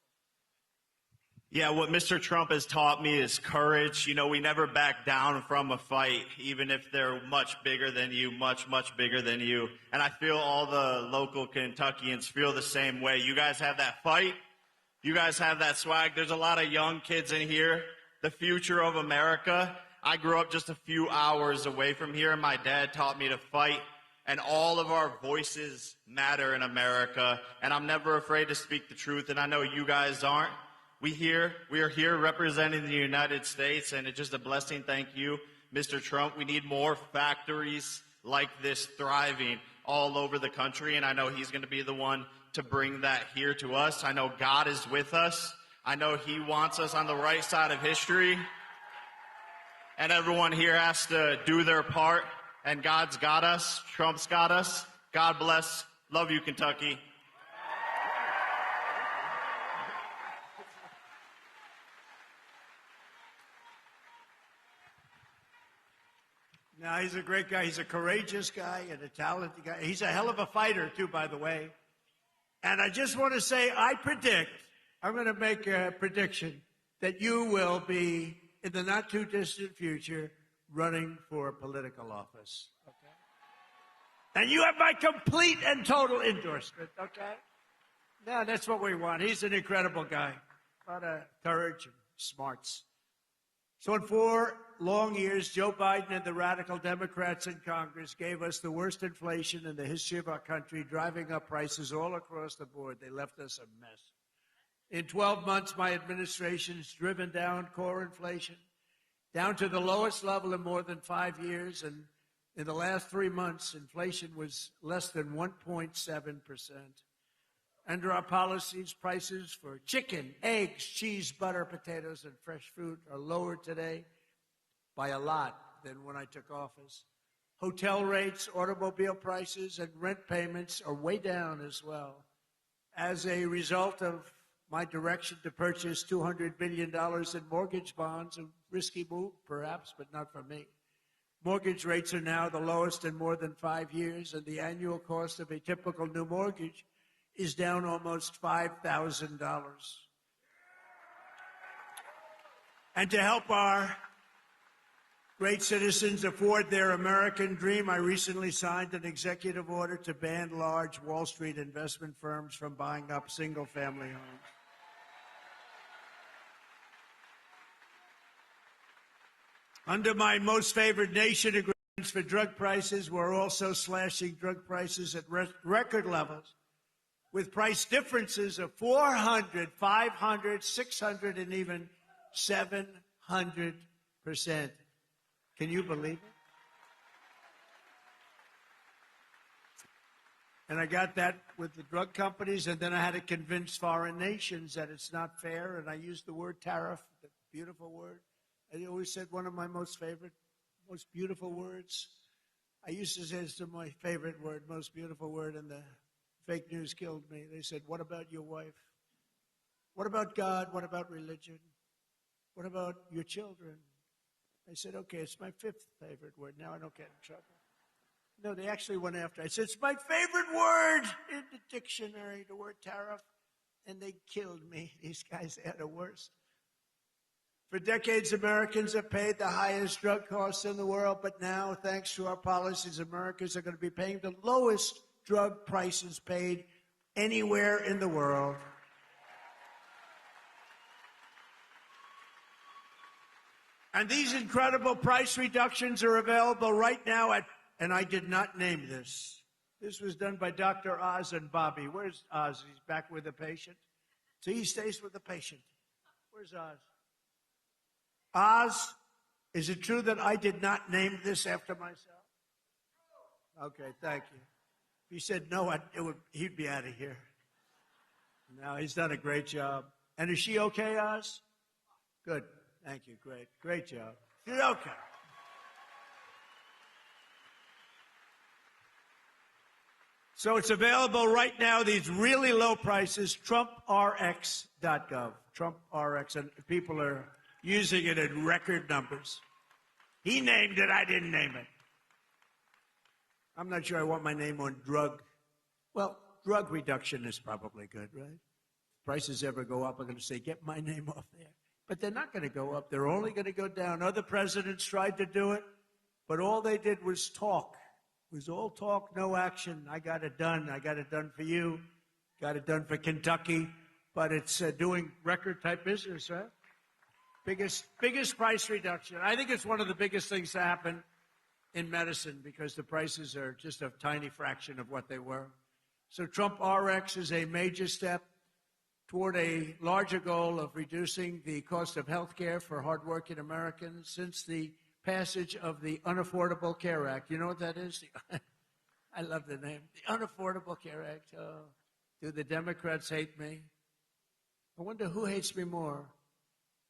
Yeah, what Mr. Trump has taught me is courage. You know, we never back down from a fight, even if they're much bigger than you, much, much bigger than you. And I feel all the local Kentuckians feel the same way. You guys have that fight. You guys have that swag. There's a lot of young kids in here. The future of America. I grew up just a few hours away from here, and my dad taught me to fight. And all of our voices matter in America. And I'm never afraid to speak the truth, and I know you guys aren't. We are here representing the United States, and it's just a blessing. Thank you, Mr. Trump. We need more factories like this thriving all over the country, and I know he's going to be the one to bring that here to us. I know God is with us. I know he wants us on the right side of history. And everyone here has to do their part. And God's got us. Trump's got us. God bless. Love you, Kentucky. No, he's a great guy. He's a courageous guy and a talented guy. He's a hell of a fighter, too, by the way. And I just want to say, I'm going to make a prediction that you will be, in the not-too-distant future, running for political office, okay? And you have my complete and total endorsement, okay? Yeah, that's what we want. He's an incredible guy. A lot of courage and smarts. So in 4 long years, Joe Biden and the radical Democrats in Congress gave us the worst inflation in the history of our country, driving up prices all across the board. They left us a mess. In 12 months, my administration has driven down core inflation down to the lowest level in more than 5 years. And in the last 3 months, inflation was less than 1.7%. Under our policies, prices for chicken, eggs, cheese, butter, potatoes, and fresh fruit are lower today by a lot than when I took office. Hotel rates, automobile prices, and rent payments are way down as well. As a result of my direction to purchase $200 billion in mortgage bonds, a risky move perhaps, but not for me. Mortgage rates are now the lowest in more than 5 years, and the annual cost of a typical new mortgage is down almost $5,000. And to help our great citizens afford their American dream, I recently signed an executive order to ban large Wall Street investment firms from buying up single-family homes. Under my most favored nation agreements for drug prices, we're also slashing drug prices at record levels, with price differences of 400, 500, 600, and even 700%. Can you believe it? And I got that with the drug companies, and then I had to convince foreign nations that it's not fair, and I used the word tariff, the beautiful word. I always said one of my most favorite, most beautiful words. I used to say it's my favorite word, most beautiful word, and the fake news killed me. They said, what about your wife? What about God? What about religion? What about your children? I said, okay, it's my fifth favorite word. Now I don't get in trouble. No, they actually went after. I said, it's my favorite word in the dictionary, the word tariff. And they killed me. These guys had the worst. For decades, Americans have paid the highest drug costs in the world, but now, thanks to our policies, Americans are going to be paying the lowest drug prices paid anywhere in the world. And these incredible price reductions are available right now at, and I did not name this. This was done by Dr. Oz and Bobby. Where's Oz? He's back with the patient. So he stays with the patient. Where's Oz? Oz, is it true that I did not name this after myself? Okay, thank you. If he said no, he'd be out of here. No, he's done a great job. And is she okay, Oz? Good. Thank you. Great. Great job. She's okay. So it's available right now, these really low prices, TrumpRx.gov. TrumpRx, and people are using it in record numbers. He named it, I didn't name it. I'm not sure I want my name on drug. Well, drug reduction is probably good, right? If prices ever go up, I'm going to say, get my name off there. But they're not going to go up. They're only going to go down. Other presidents tried to do it, but all they did was talk. It was all talk, no action. I got it done. I got it done for you. Got it done for Kentucky. But it's doing record-type business, right? Biggest price reduction. I think it's one of the biggest things to happen in medicine because the prices are just a tiny fraction of what they were. So Trump RX is a major step toward a larger goal of reducing the cost of health care for hardworking Americans since the passage of the Unaffordable Care Act. You know what that is? I love the name. The Unaffordable Care Act. Oh, do the Democrats hate me? I wonder who hates me more,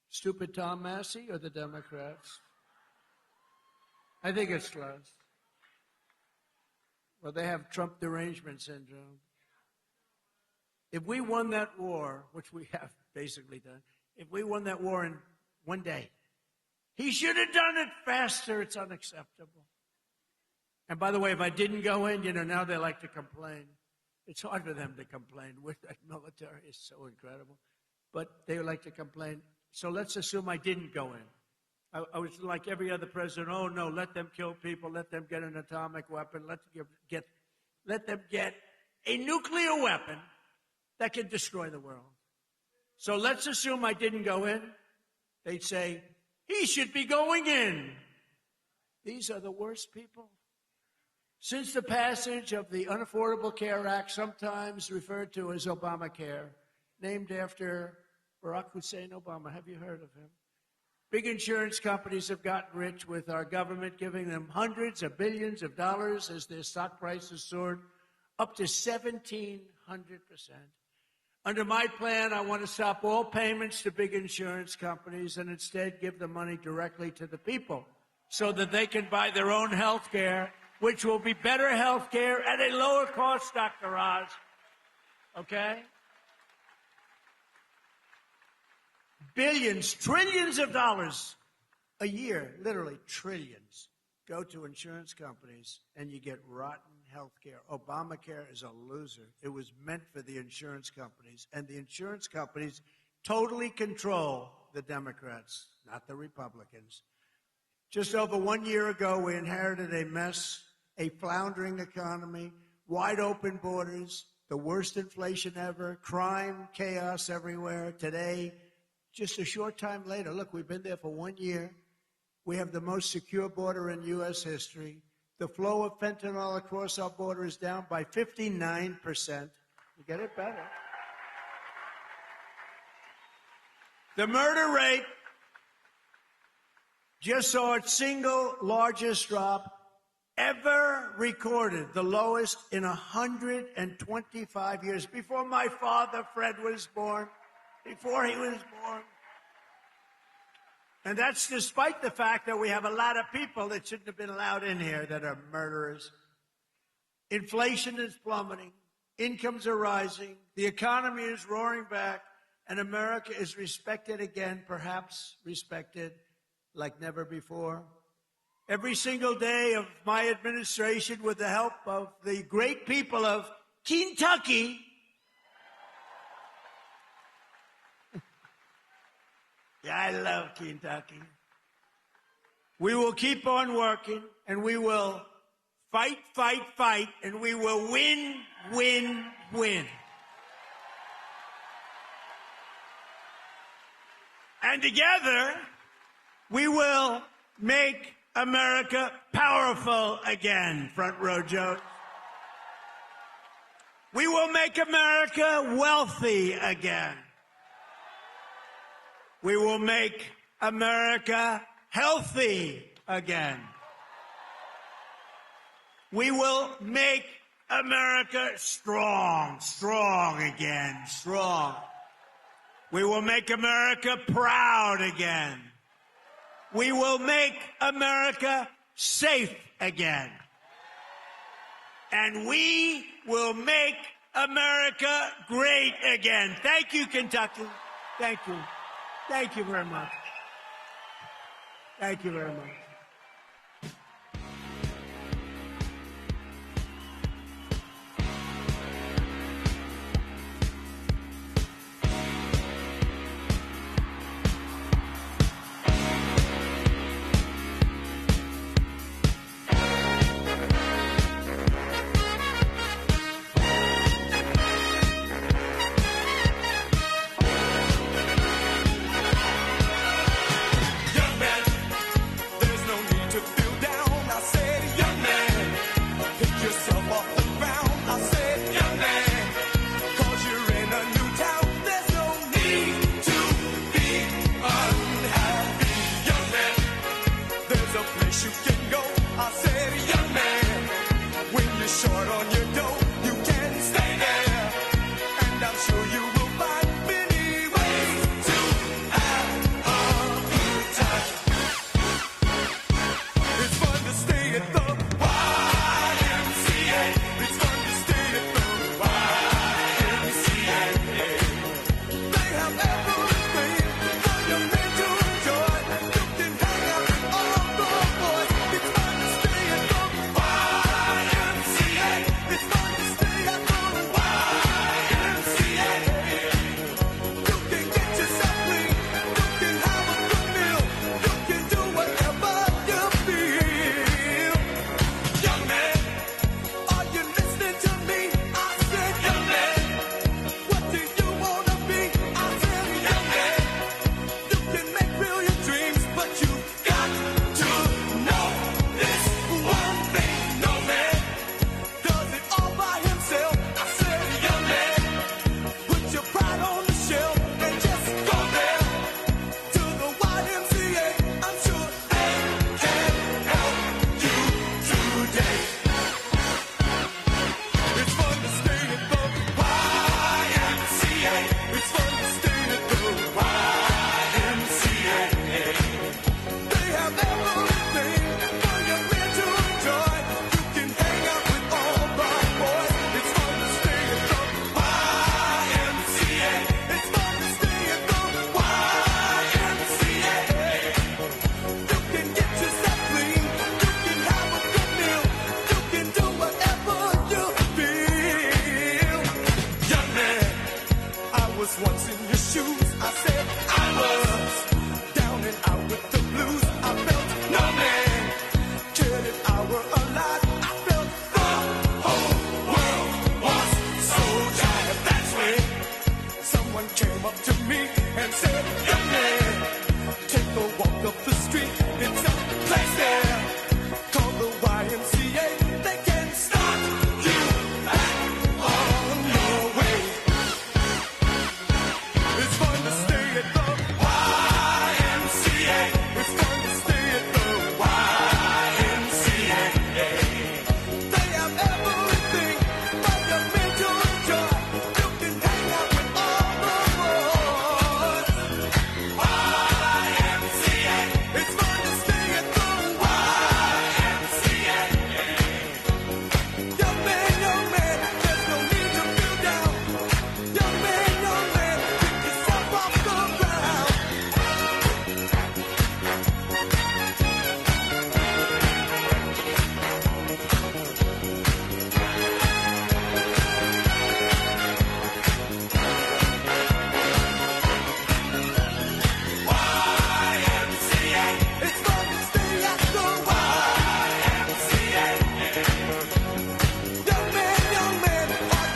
stupid Tom Massey or the Democrats? I think it's close. Well, they have Trump derangement syndrome. If we won that war, which we have basically done, if we won that war in one day, he should have done it faster. It's unacceptable. And by the way, if I didn't go in, now they like to complain. It's hard for them to complain. With that military is so incredible. But they like to complain. So let's assume I didn't go in. I was like every other president. Oh, no, let them kill people. Let them get an atomic weapon. Let them get a nuclear weapon that can destroy the world. So let's assume I didn't go in. They'd say, he should be going in. These are the worst people. Since the passage of the Unaffordable Care Act, sometimes referred to as Obamacare, named after Barack Hussein Obama. Have you heard of him? Big insurance companies have gotten rich with our government giving them hundreds of billions of dollars as their stock prices soared up to 1,700%. Under my plan, I want to stop all payments to big insurance companies and instead give the money directly to the people so that they can buy their own health care, which will be better health care at a lower cost, Dr. Oz. Okay? Billions, trillions of dollars a year, literally trillions, go to insurance companies, and you get rotten health care. Obamacare is a loser. It was meant for the insurance companies, and the insurance companies totally control the Democrats, not the Republicans. Just over 1 year ago, we inherited a mess, a floundering economy, wide open borders, the worst inflation ever, crime, chaos everywhere. Today, just a short time later, look, we've been there for 1 year. We have the most secure border in U.S. history. The flow of fentanyl across our border is down by 59%. You get it better. The murder rate just saw its single largest drop ever recorded, the lowest in 125 years. Before my father, Fred, was born, before he was born. And that's despite the fact that we have a lot of people that shouldn't have been allowed in here that are murderers. Inflation is plummeting. Incomes are rising. The economy is roaring back. And America is respected again, perhaps respected like never before. Every single day of my administration, with the help of the great people of Kentucky, yeah, I love Kentucky. We will keep on working, and we will fight, fight, fight, and we will win, win, win. And together, we will make America powerful again, front row Joe. We will make America wealthy again. We will make America healthy again. We will make America strong, strong again, strong. We will make America proud again. We will make America safe again. And we will make America great again. Thank you, Kentucky. Thank you. Thank you very much. Thank you very much.